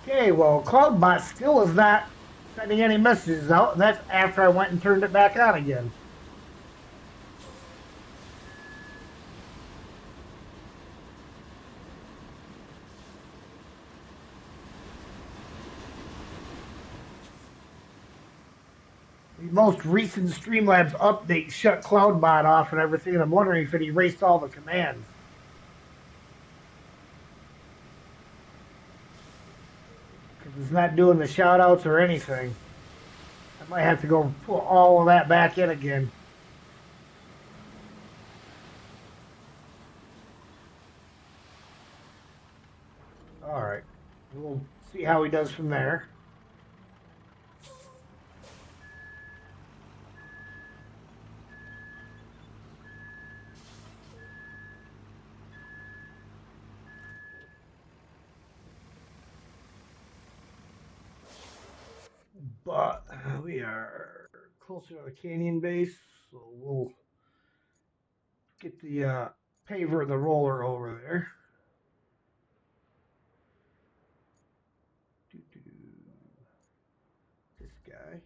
Okay, well, CloudBot still is not sending any messages out, and that's after I went and turned it back on again. The most recent Streamlabs update shut CloudBot off and everything, and I'm wondering if it erased all the commands. Because it's not doing the shout outs or anything. I might have to go put all of that back in again. All right. We'll see how he does from there. But we are closer to the canyon base, so we'll get the paver and the roller over there. This guy.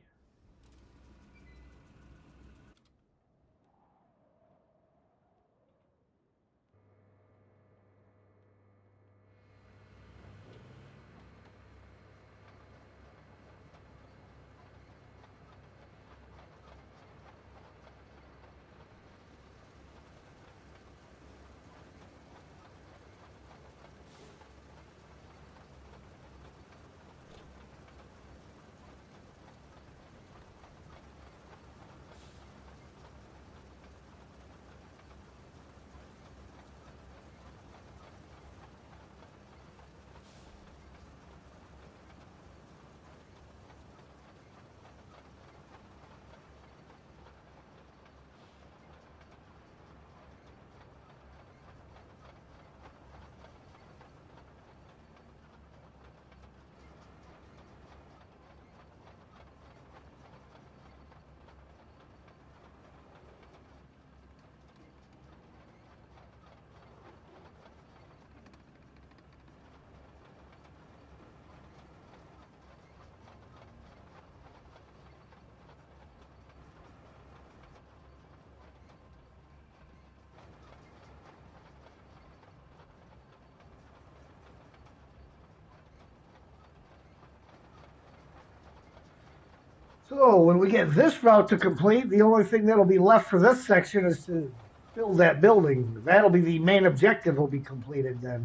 So when we get this route to complete, the only thing that'll be left for this section is to build that building. That'll be the main objective will be completed then.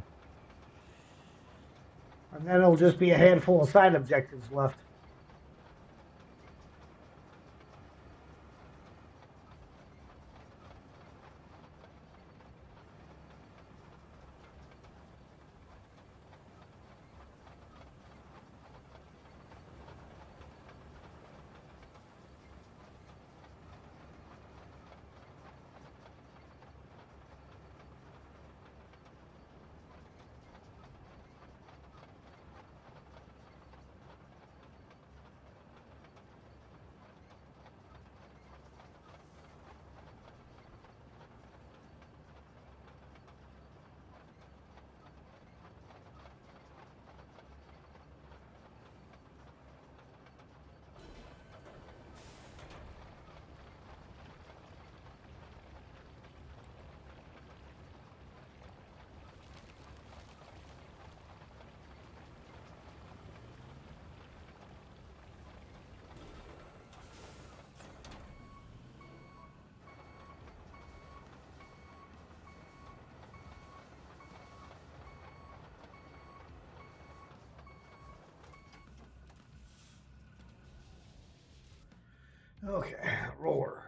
And then it'll just be a handful of side objectives left. Okay, roller.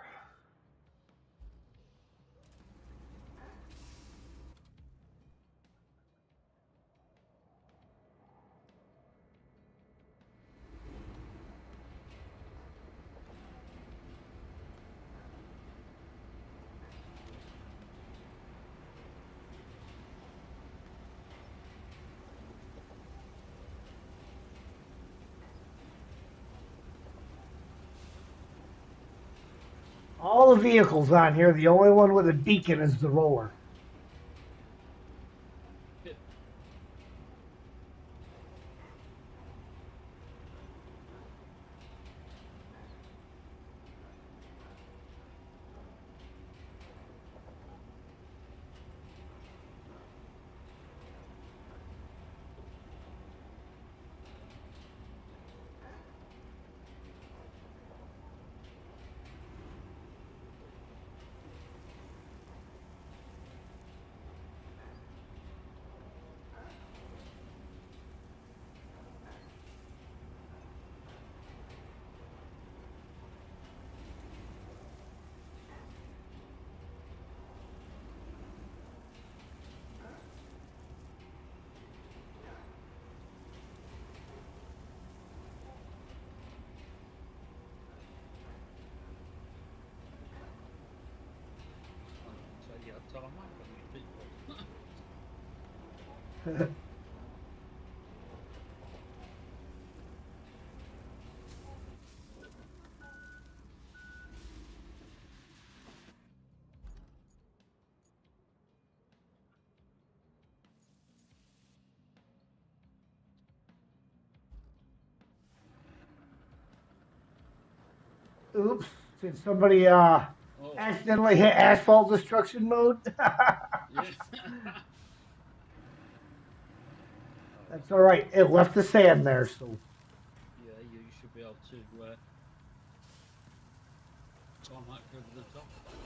All the vehicles on here, the only one with a beacon is the roller. tarmac on you people. Oops. Did somebody Oh, accidentally hit asphalt destruction mode? yeah. That's all right. It left the sand there, so Yeah, you should be able to tarmac over the top of that.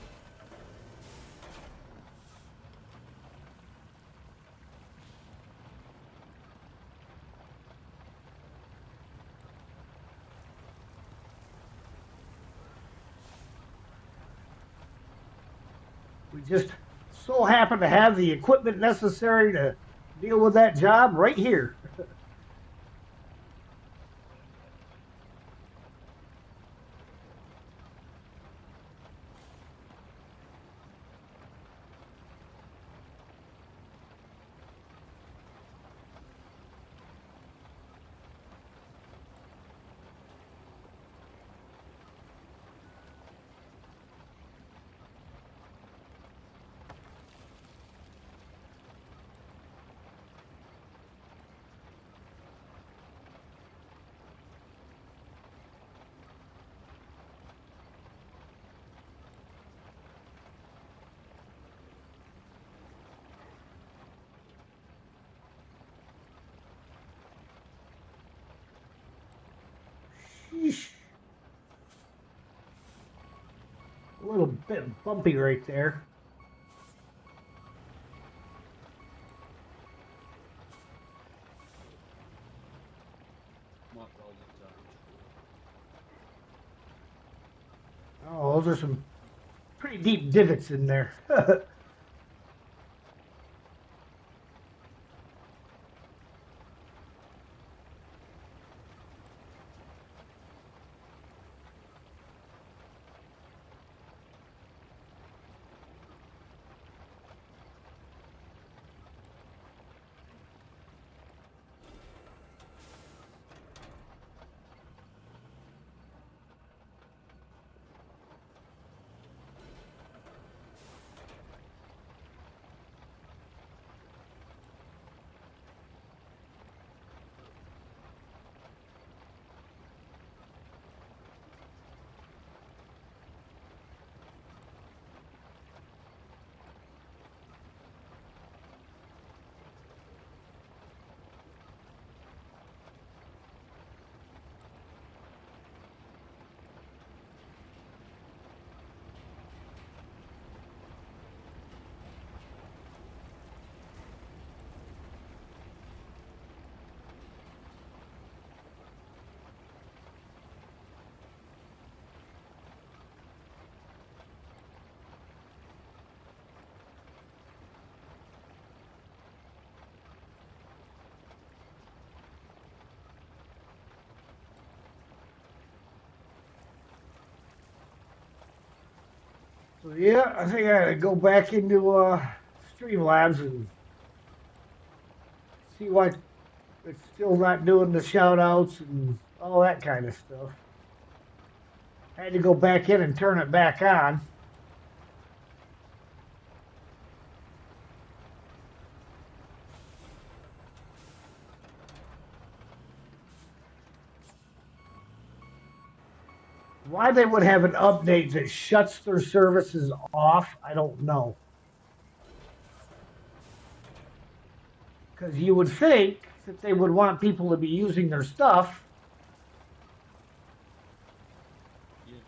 we just so happen to have the equipment necessary to deal with that job right here. Sheesh. A little bit bumpy right there. Might roll it down. Oh, those are some pretty deep divots in there. So yeah, I think I gotta go back into Streamlabs and see why it's still not doing the shout outs and all that kind of stuff. Had to go back in and turn it back on. Why they would have an update that shuts their services off, I don't know. Because you would think that they would want people to be using their stuff. Yeah.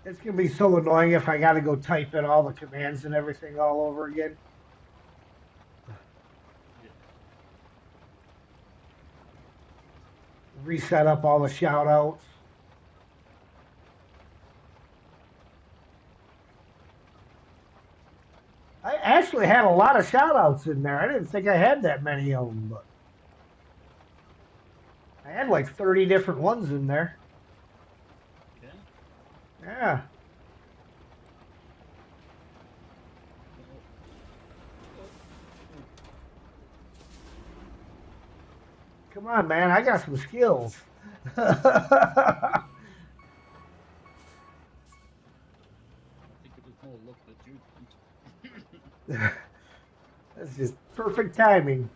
It's gonna be so annoying if I got to go type in all the commands and everything all over again. Yeah. Reset up all the shout outs. I actually had a lot of shout outs in there. I didn't think I had that many of them, but I had like 30 different ones in there. Yeah. Yeah. Oh, oh, Come on, man. I got some skills. I think it was more luck that you didn't. That's just perfect timing.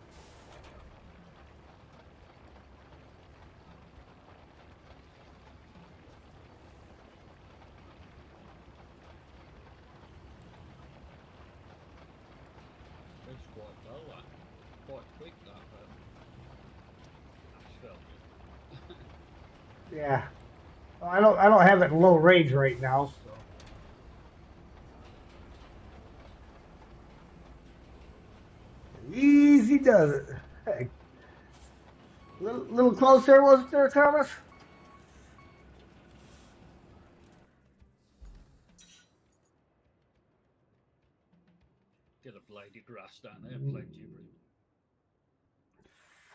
It's quite well, that. Quite quick, that asphalt. Yeah. Well, I don't have it in low range right now, so easy does it. Hey, little close there, wasn't there, Thomas? Get a blade of grass down there, plenty of room.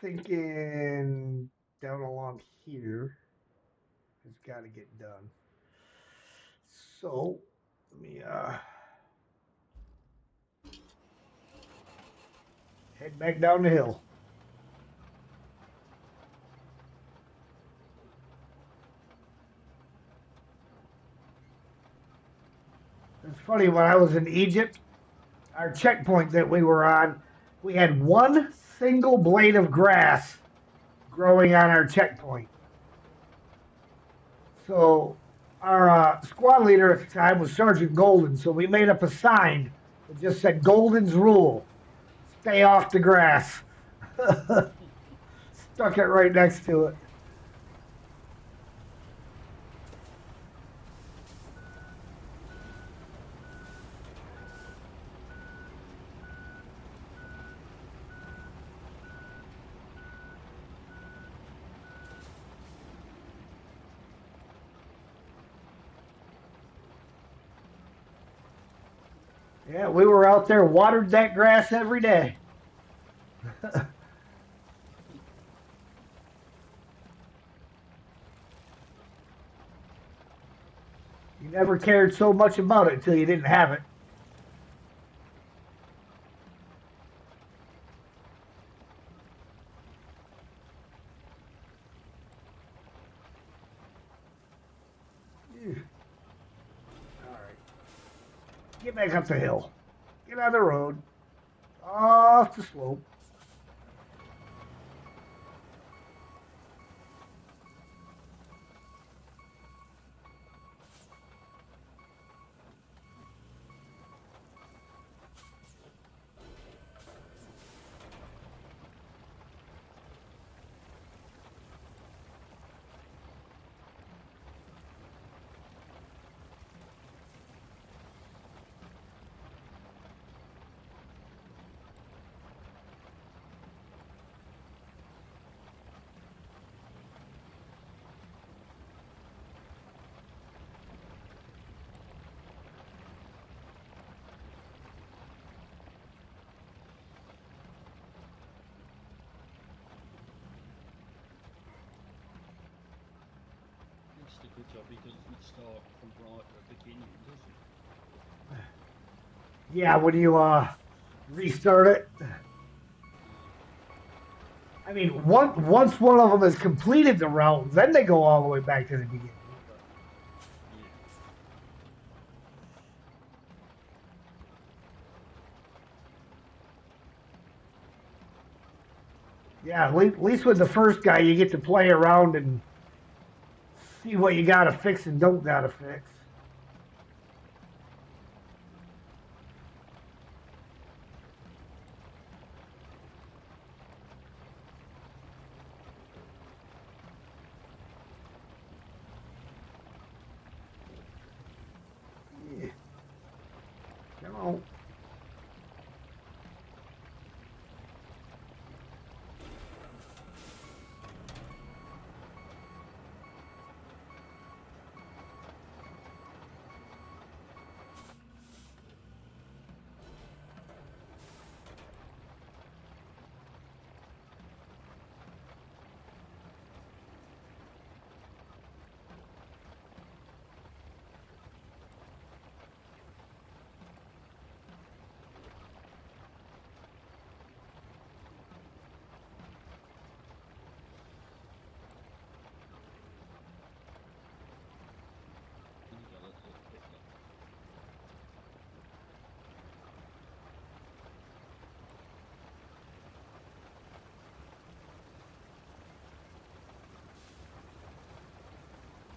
Thinking down along here has got to get done. So let me head back down the hill. It's funny when I was in Egypt, our checkpoint that we were on, we had one single blade of grass growing on our checkpoint. So our squad leader at the time was Sergeant Golden. So we made up a sign that just said Golden's rule: stay off the grass. Stuck it right next to it. Yeah, we were out there, watered that grass every day. You never cared so much about it until you didn't have it. All right. Get back up the hill. Get on the road. Off the slope. It's a good job he doesn't start from right at the beginning, does Yeah, when you restart it. I mean, once one of them has completed the route, then they go all the way back to the beginning. But he? yeah, at least with the first guy, you get to play around and see what you got to fix and don't got to fix.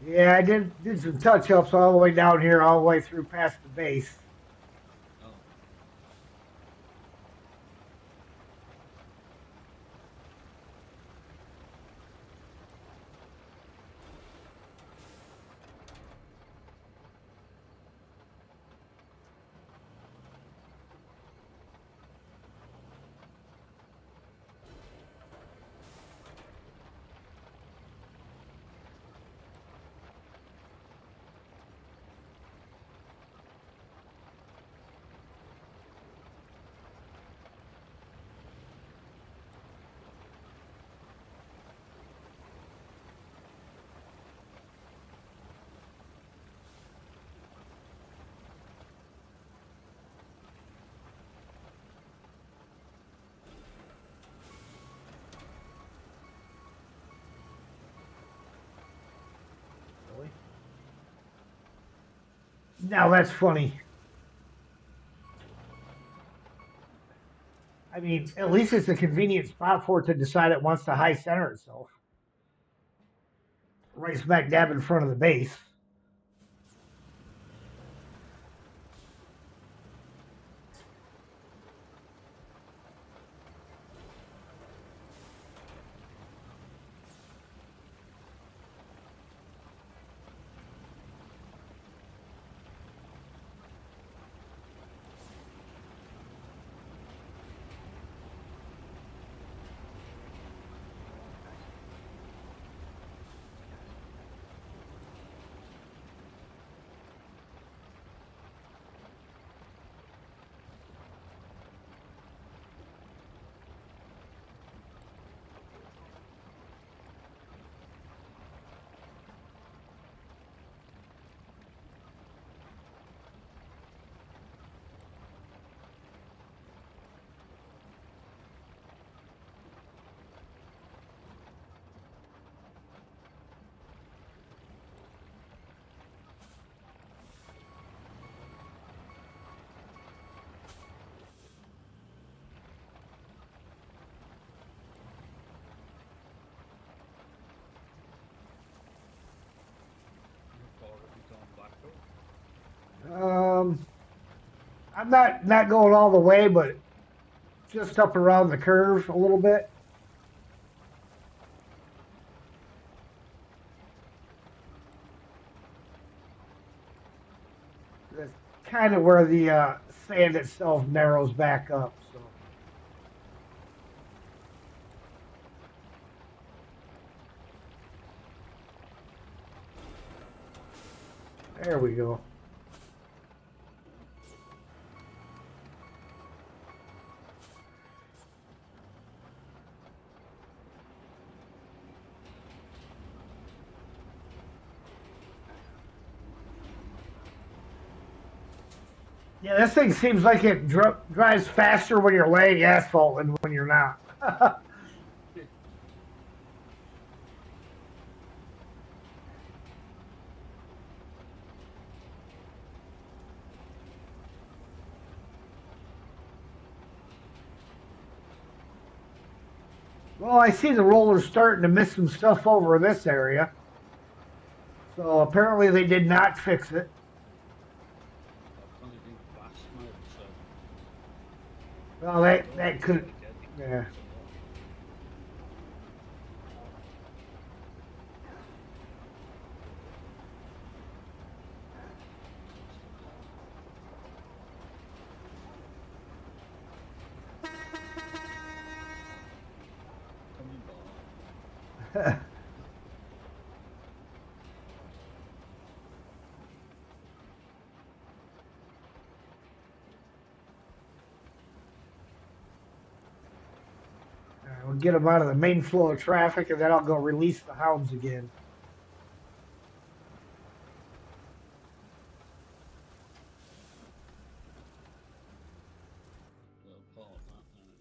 Yeah, I did some touch ups all the way down here, all the way through past the base. Oh, Really? Now that's funny. I mean, at least it's a convenient spot for it to decide it wants to high center itself. Right smack dab in front of the base. how far have you gone back up? Um, I'm not going all the way, but just up around the curve a little bit. That's kind of where the sand itself narrows back up. So there we go. Yeah, this thing seems like it drives faster when you're laying asphalt than when you're not. Well, I see the rollers starting to miss some stuff over in this area. So apparently they did not fix it. I've done it in fast mode, so Well, I that don't could, really get it yeah. quite a lot. Coming by. We'll get them out of the main flow of traffic, and then I'll go release the hounds again. They'll part that now.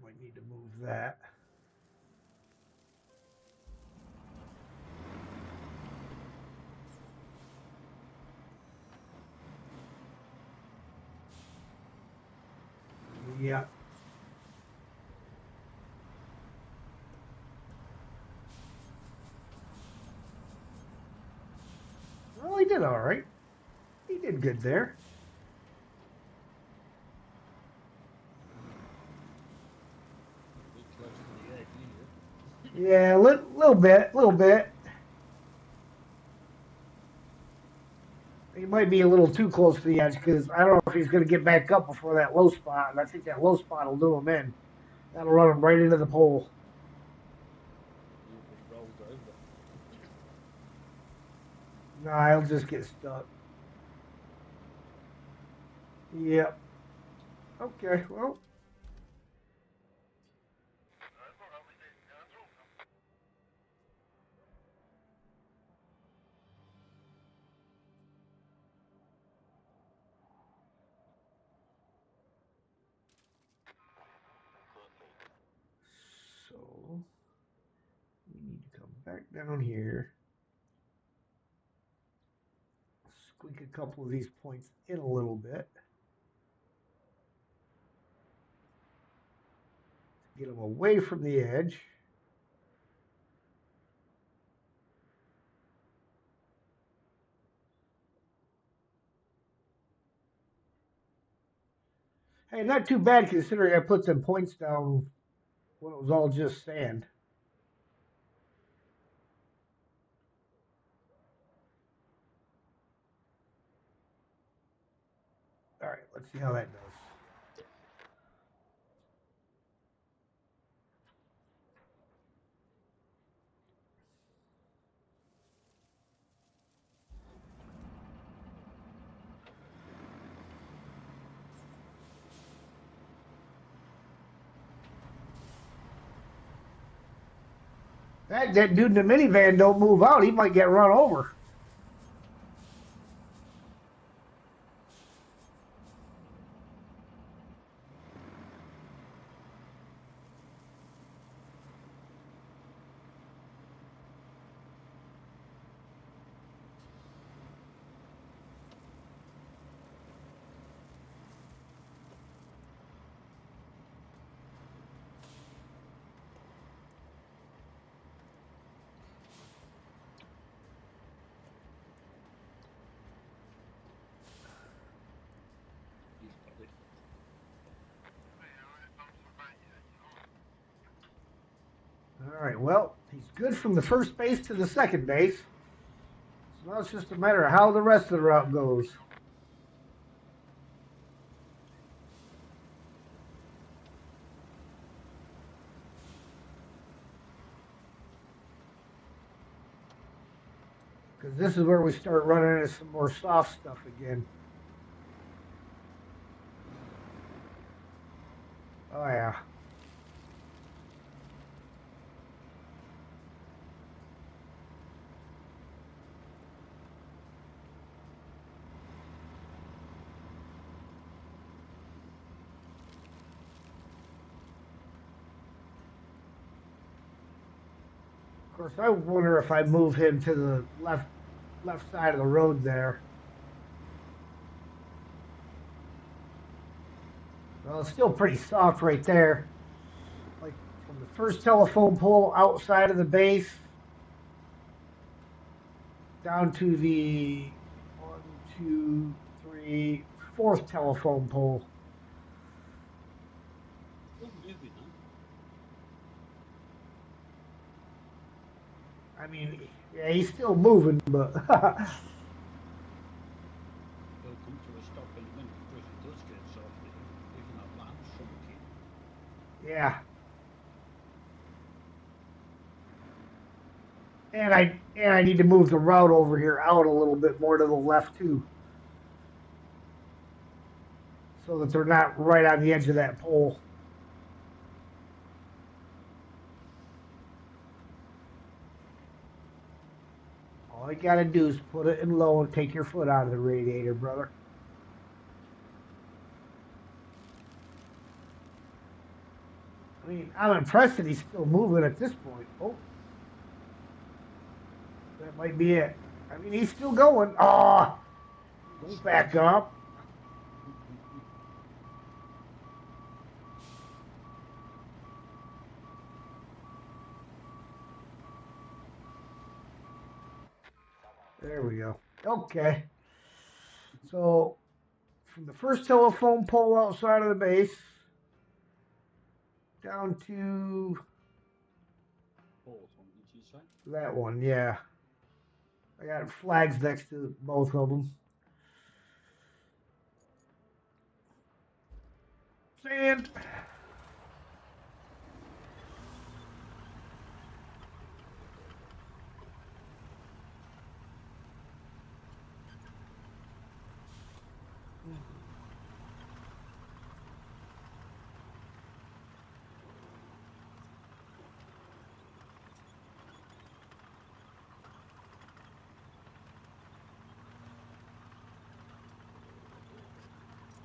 Might need to move that. Yeah. Well, he did all right. He did good there. A bit close to the edge, is it? Yeah, little bit, little bit. He might be a little too close to the edge because I don't know if he's going to get back up before that low spot, and I think that low spot will do him in. That'll run him right into the pole. He'll be rolled over. Nah, he'll just get stuck. Yep. Okay, well. So we need to come back down here, squeak a couple of these points in a little bit, get them away from the edge. Hey, not too bad considering I put some points down when it was all just sand. All right, let's see how that goes. That dude in the minivan don't move out. He might get run over. He's got it. All right, well, he's good from the first base to the second base. So now it's just a matter of how the rest of the route goes. Because this is where we start running into some more soft stuff again. Oh, yeah. Of course, I wonder if I move him to the left side of the road there. Well, it's still pretty soft right there. Like from the first telephone pole outside of the base down to the 1, 2, 3, fourth telephone pole. Still moving, huh? I mean, yeah, he's still moving, but He'll come to a stop in a minute because he does get soft, even that land's funky. yeah. And I need to move the route over here out a little bit more to the left too, so that they're not right on the edge of that pole. All you gotta do is put it in low and take your foot out of the radiator, brother. I mean, I'm impressed that he's still moving at this point. Oh, that might be it. I mean, he's still going. Oh, don't back up. There we go. Okay. So from the first telephone pole outside of the base down to Fourth one, did you say? that one, yeah. I got flags next to both of them. Sand.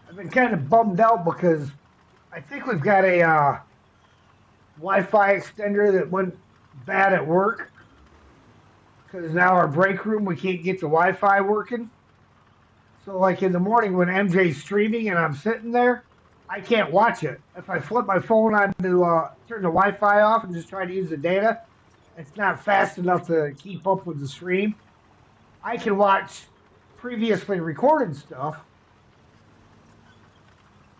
I've been kind of bummed out because I think we've got a Wi-Fi extender that went bad at work. Because now our break room we can't get the Wi-Fi working. So like in the morning when MJ's streaming and I'm sitting there, I can't watch it. If I flip my phone on to turn the Wi-Fi off and just try to use the data, it's not fast enough to keep up with the stream. I can watch previously recorded stuff,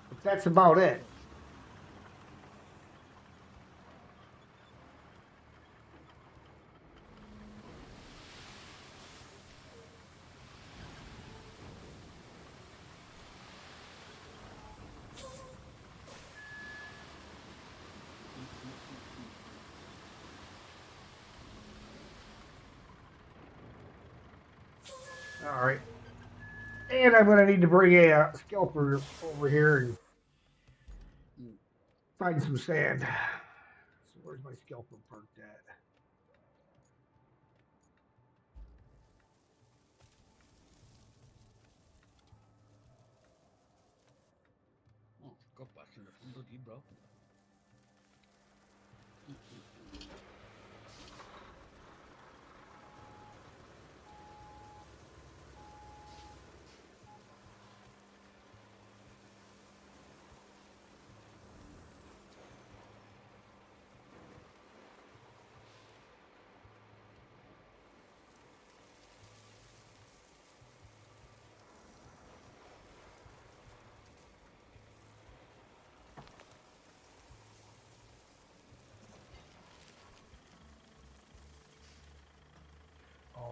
but that's about it. All right. And I'm going to need to bring a scalper over here and find some sand. So where's my scalper parked at? Oh, got back in the bloody bro.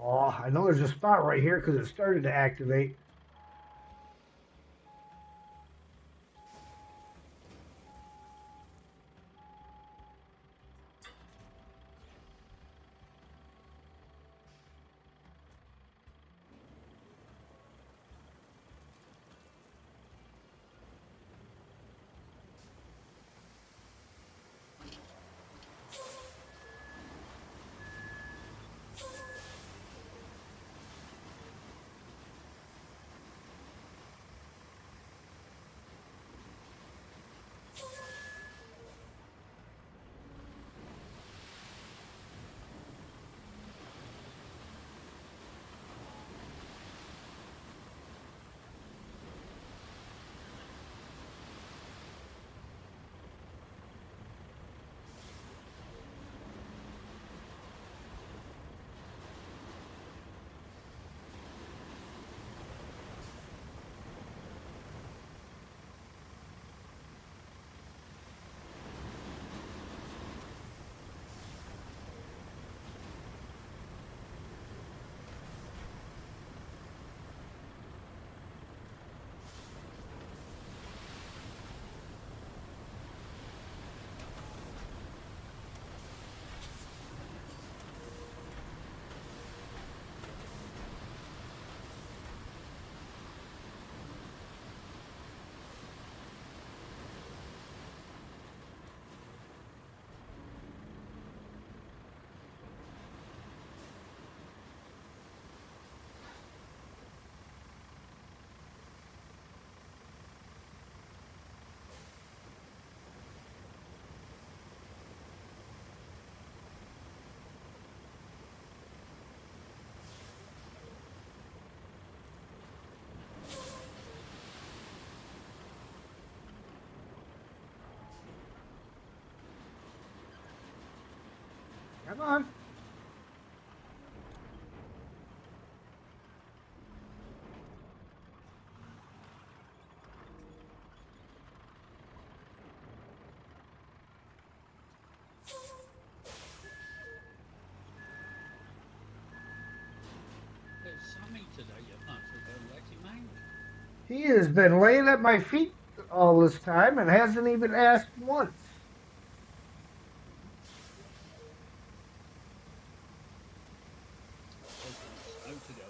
Oh, I know there's a spot right here because it started to activate. Come on. He has been laying at my feet all this time and hasn't even asked once. Taking snow to go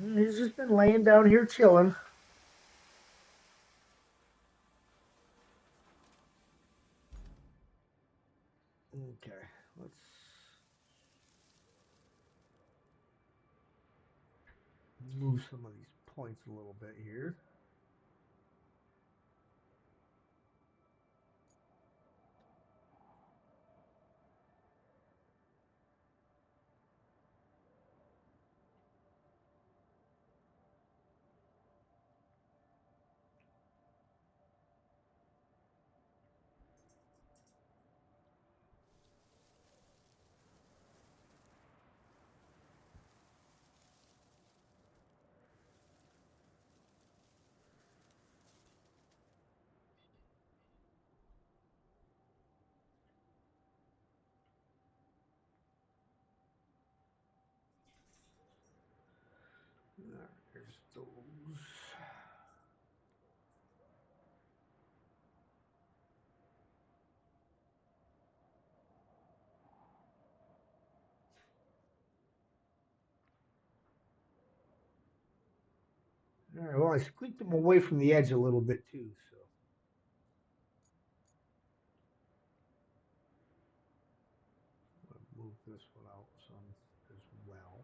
playing. He's just been laying down here chilling. Okay, let's move some of these points a little bit here. There's those. All right, well, I squeaked them away from the edge a little bit too, so. I'll move this one out some as well.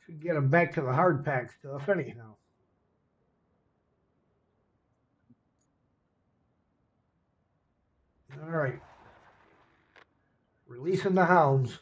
Should get them back to the hard pack stuff anyhow. All right. Releasing the hounds.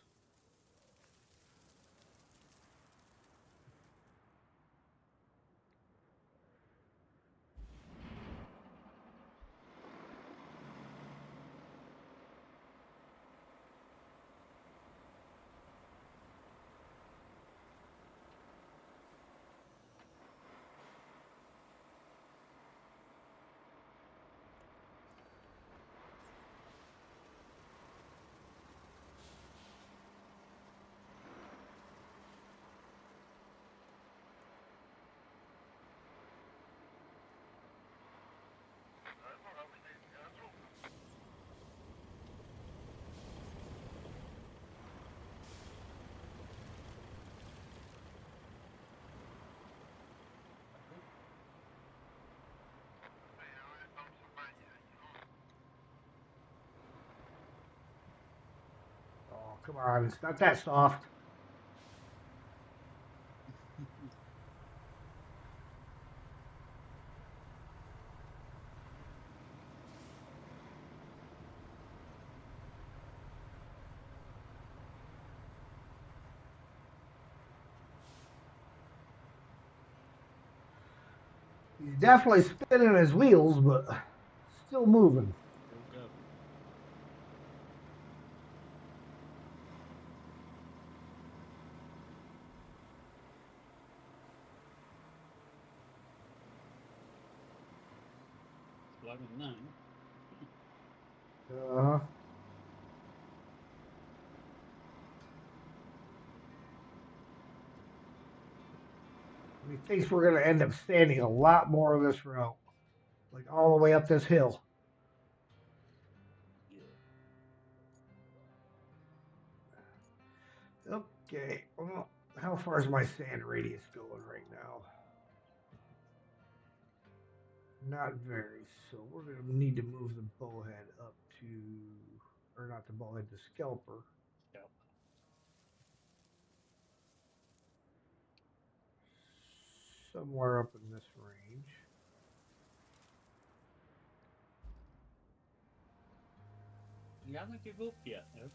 Oh, come on. It's not that soft. He's definitely spinning his wheels, but still moving. Still go. 11-9. Uh-huh. He thinks we're going to end up standing a lot more of this route, like all the way up this hill. Yeah. Okay. Well, how far is my sand radius going right now? Not very. So we're going to need to move the bowhead up to, or not the bowhead, the scalper. Yep. Somewhere up in this range. You haven't give up yet, though.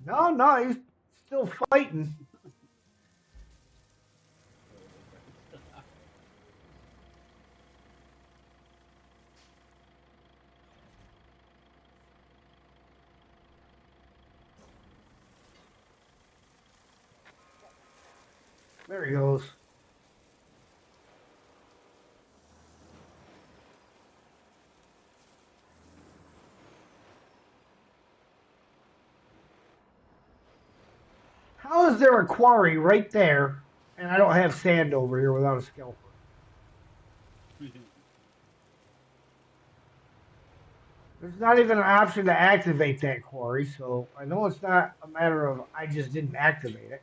No, no, he's still fighting. There he goes. How is there a quarry right there, and I don't have sand over here without a scalper? There's not even an option to activate that quarry, so I know it's not a matter of I just didn't activate it.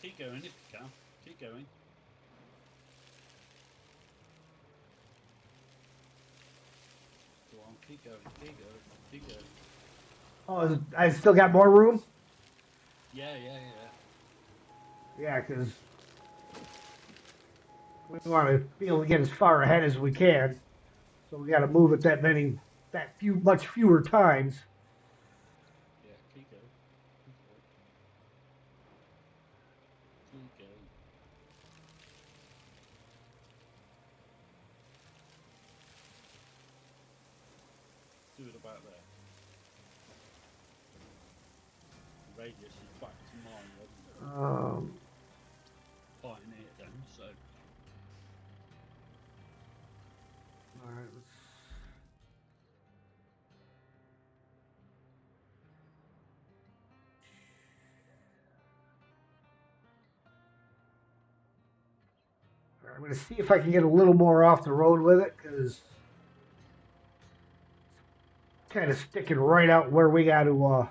Keep going if you can. Keep going. Go on, keep going, keep going, keep going. Oh, I still got more room? Yeah. Yeah, because we want to be able to get as far ahead as we can. So we got to move it much fewer times. Yeah, keep going. Keep going. Keep going. Do it about there. The radius is back to mine, wasn't it? Pioneer then, so. All right. I'm going to see if I can get a little more off the road with it because it's kind of sticking right out where we got to. So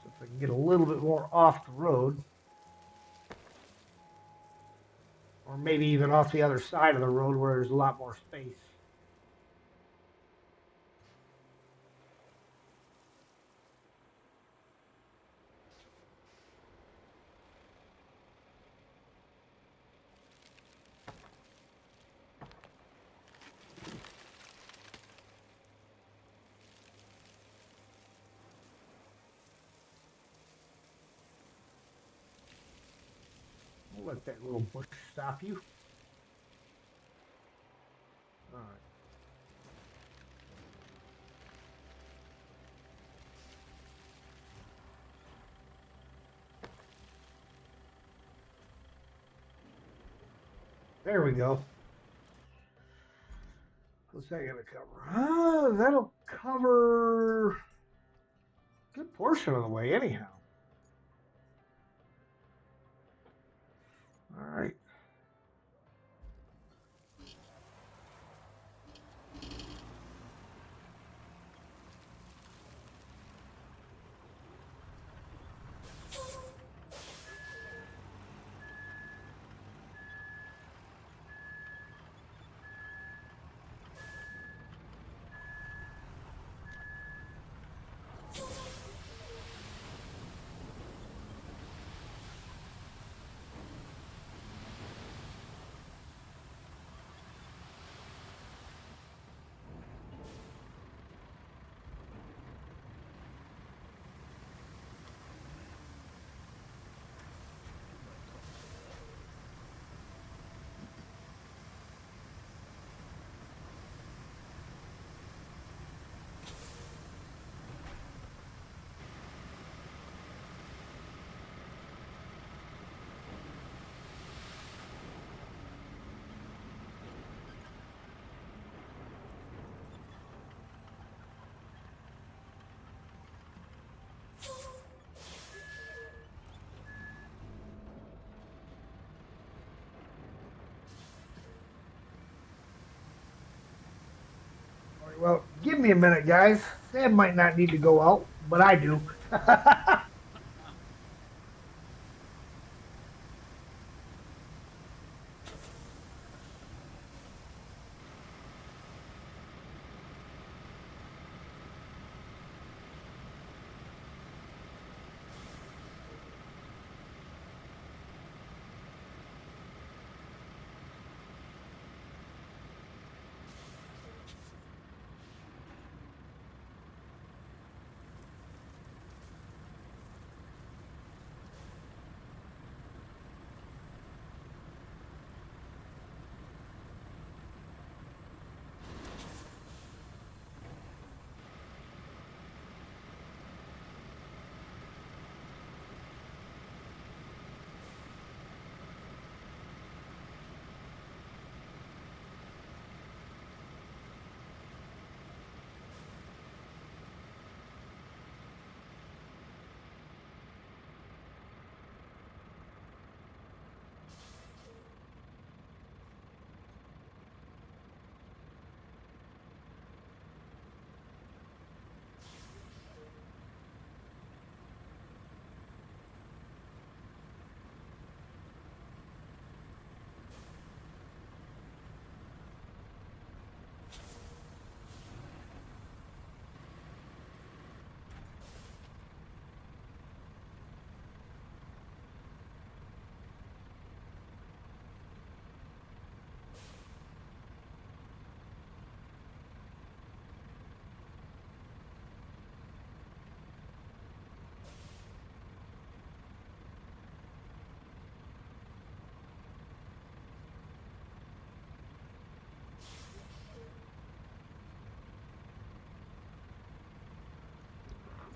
if I can get a little bit more off the road, or maybe even off the other side of the road where there's a lot more space. We'll let that little bush stop you. All right. There we go. What's that going to cover? That'll cover a good portion of the way, anyhow. All right. Well, give me a minute, guys. Sam might not need to go out, but I do.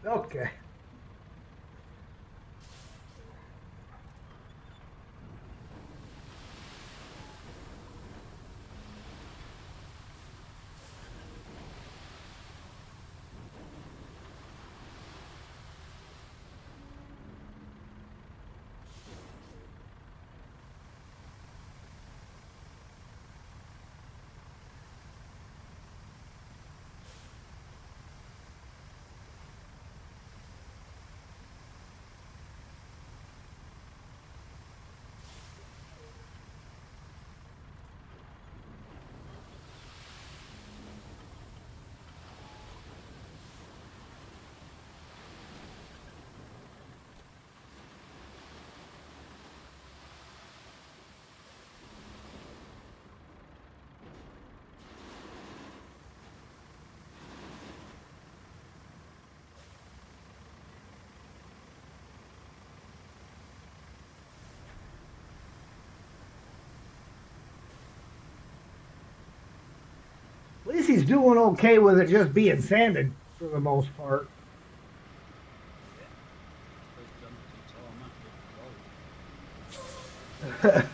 Okay. At least he's doing okay with it just being sanded for the most part. Supposed to empty tarmac with gold. Yes.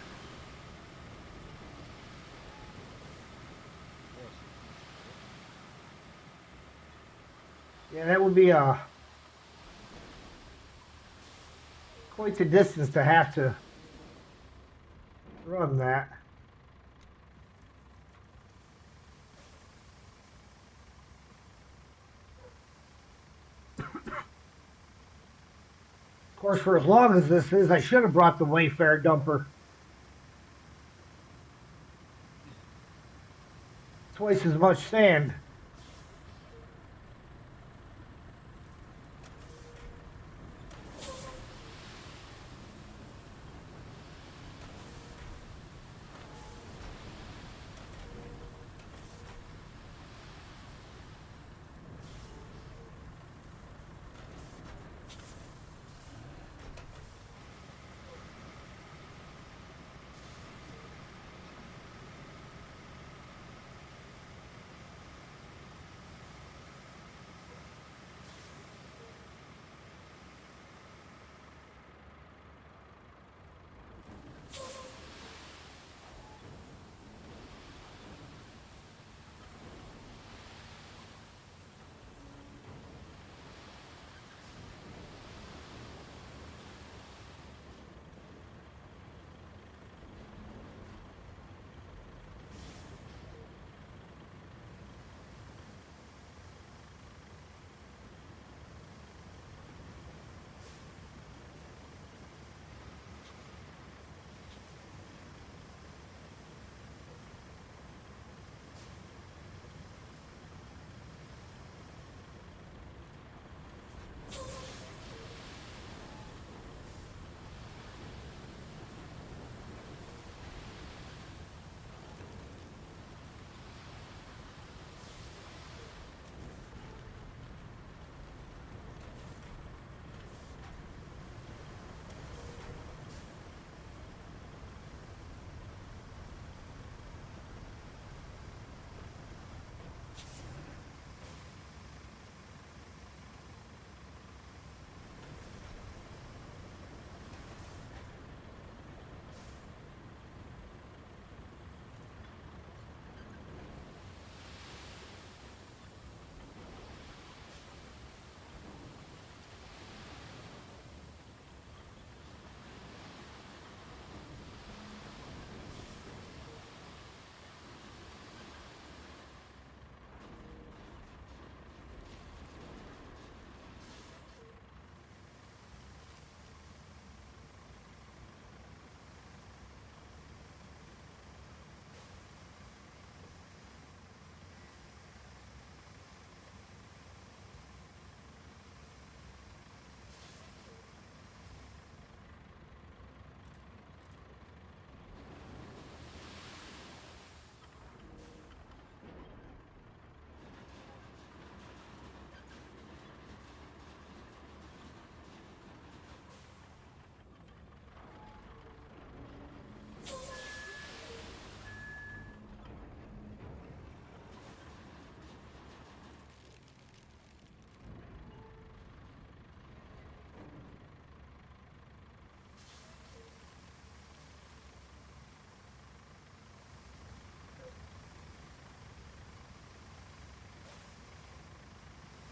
Yeah, that would be quite the distance to have to run that. Of course, for as long as this is, I should have brought the Wayfair dumper. Twice as much sand.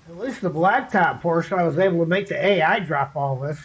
At least the blacktop portion, I was able to make the AI drop all this.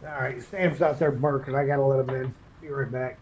All right, Sam's out there barking. I gotta let him in. Be right back.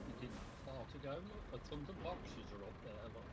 You didn't have far to go. Look, a ton of boxes are up there. Look.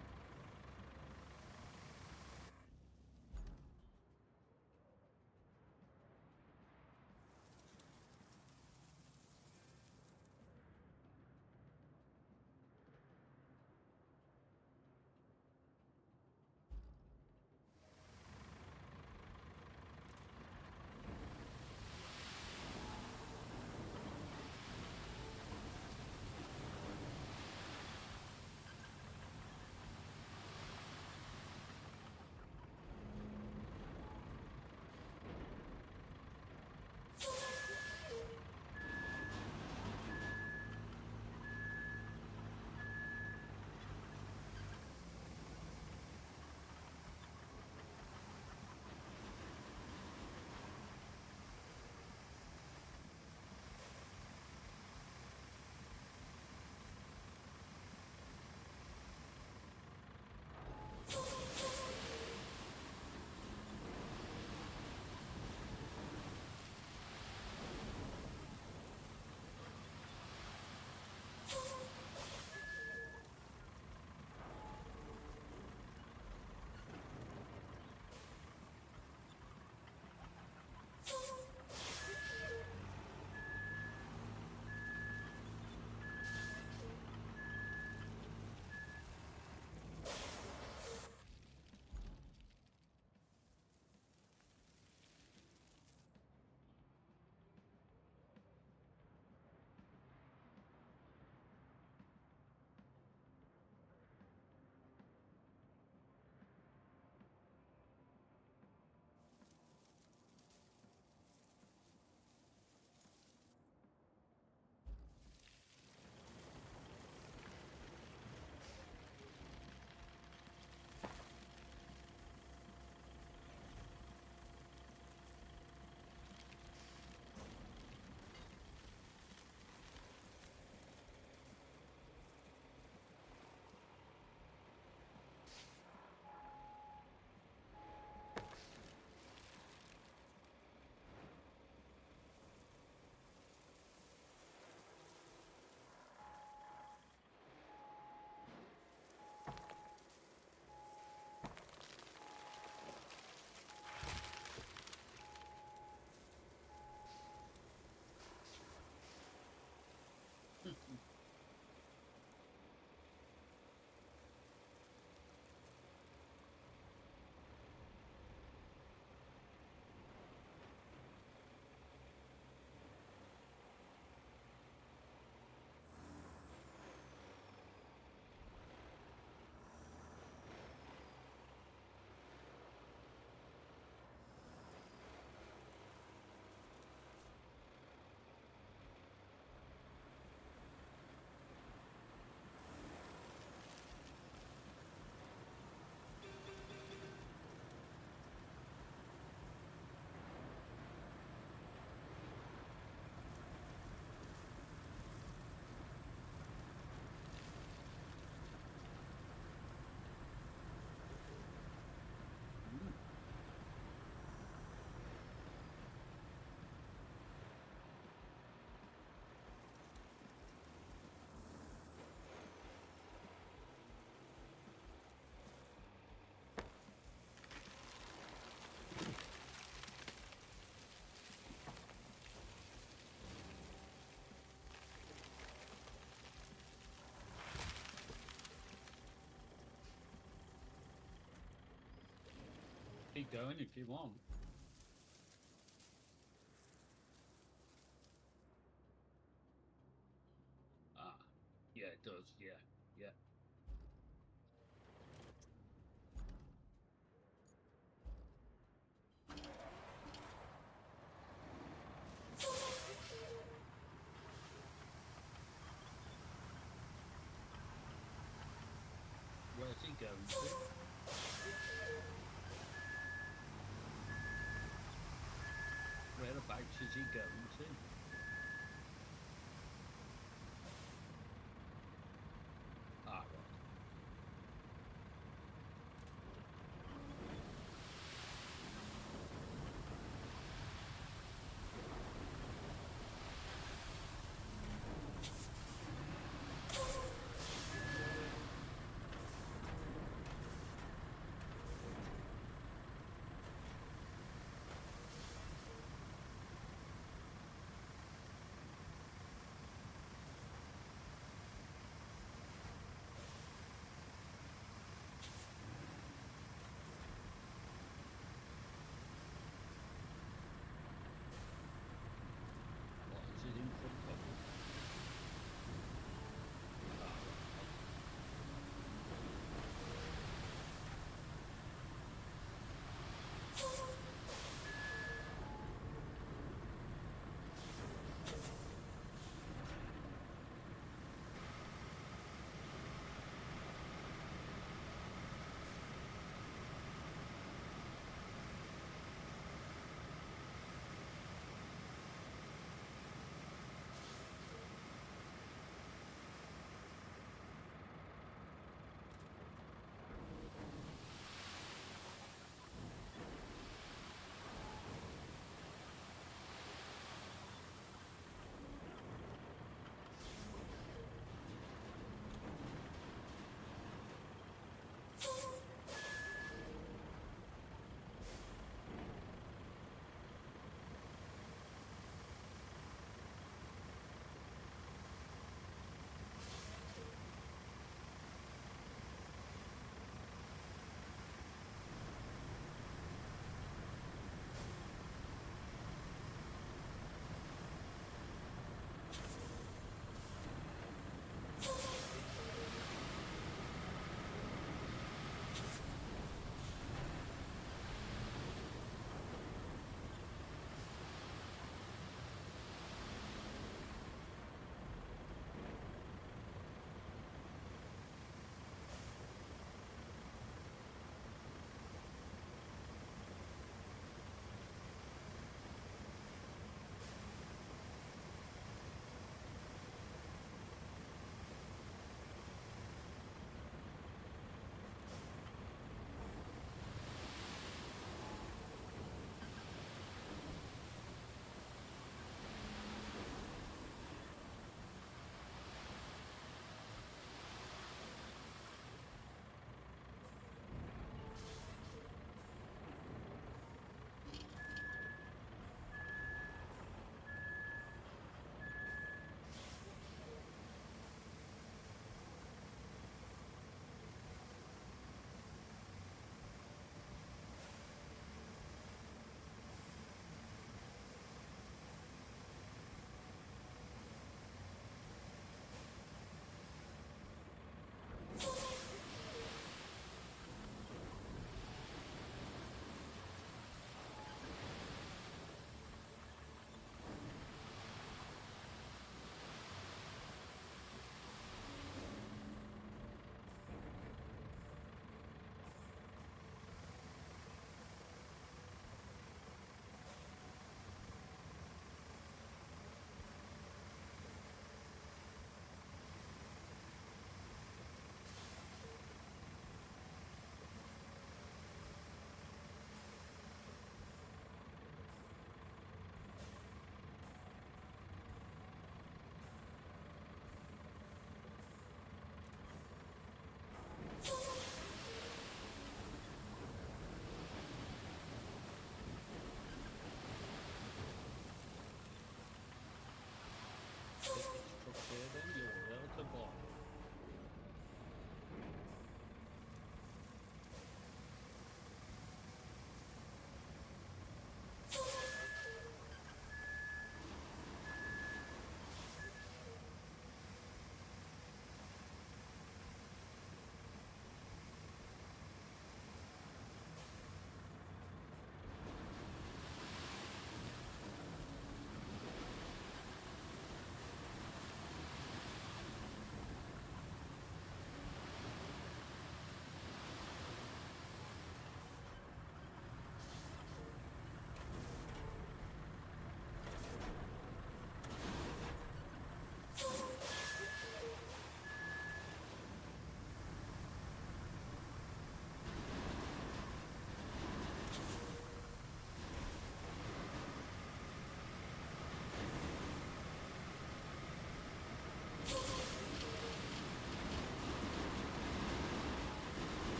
keep going if you want. Ah, yeah, it does. Yeah, yeah. Where's he going to? Whereabouts is he going to? Ah, right.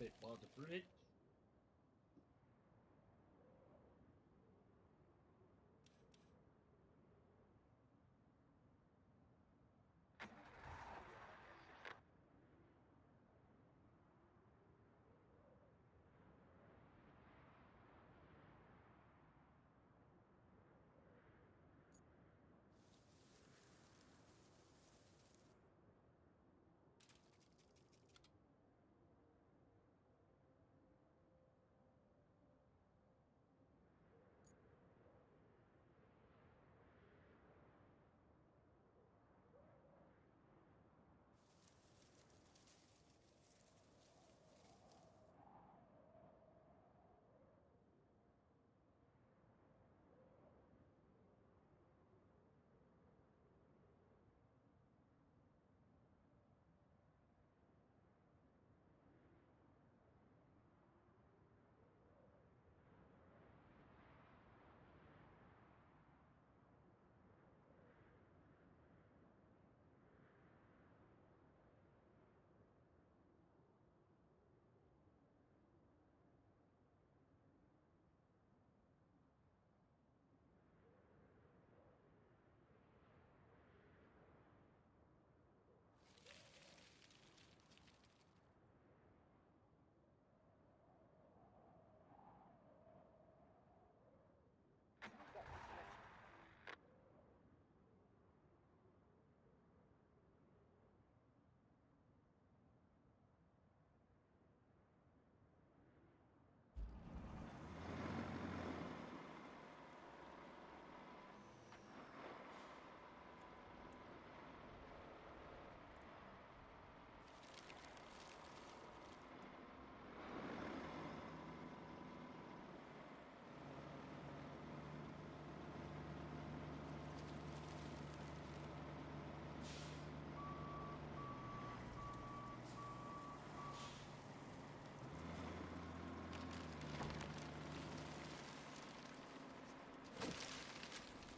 bit by the bridge.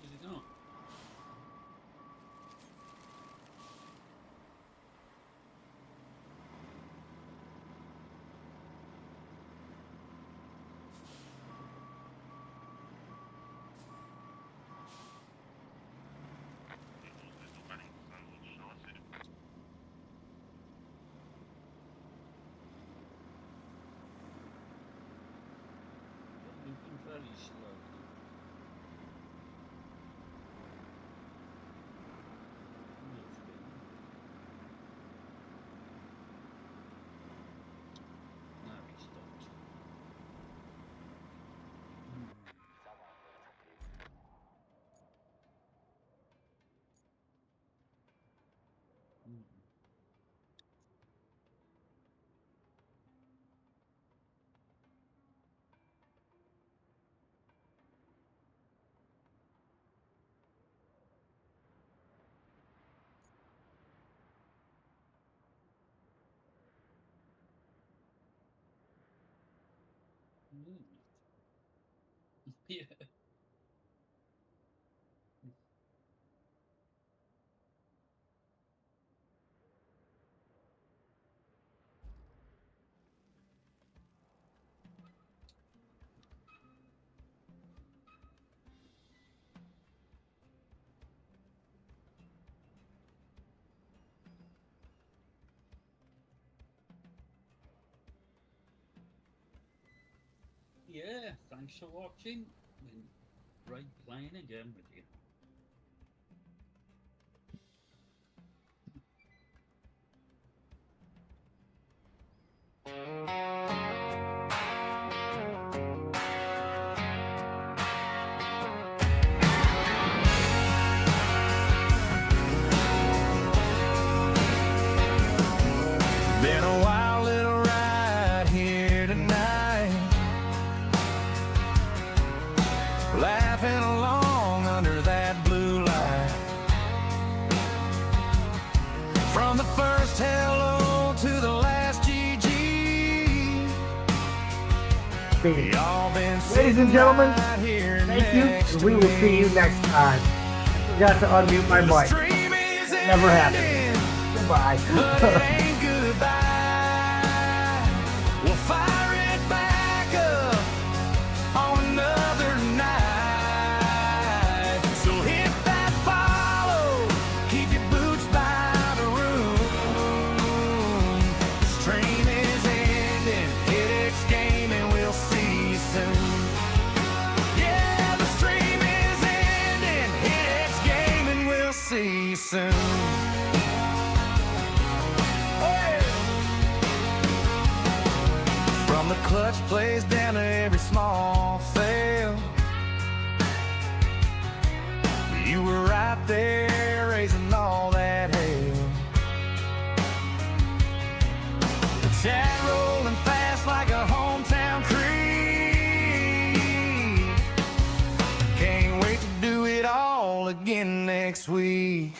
Is it not? Moving very slowly. Now he stopped. Yeah. Yeah, thanks for watching. Great playing again with you. Been a wild little ride here tonight, laughing along under that blue light. From the first hello to the last GG, y'all been Ladies and gentlemen, right here thank you, next and to we will see you me. next time. I forgot to unmute my The mic. stream is Never happened. ending, Goodbye. but it ain't goodbye. We'll the clutch plays down to every small fail. You were right there raising all that hell. The chat rolling fast like a hometown creek. Can't wait to do it all again next week.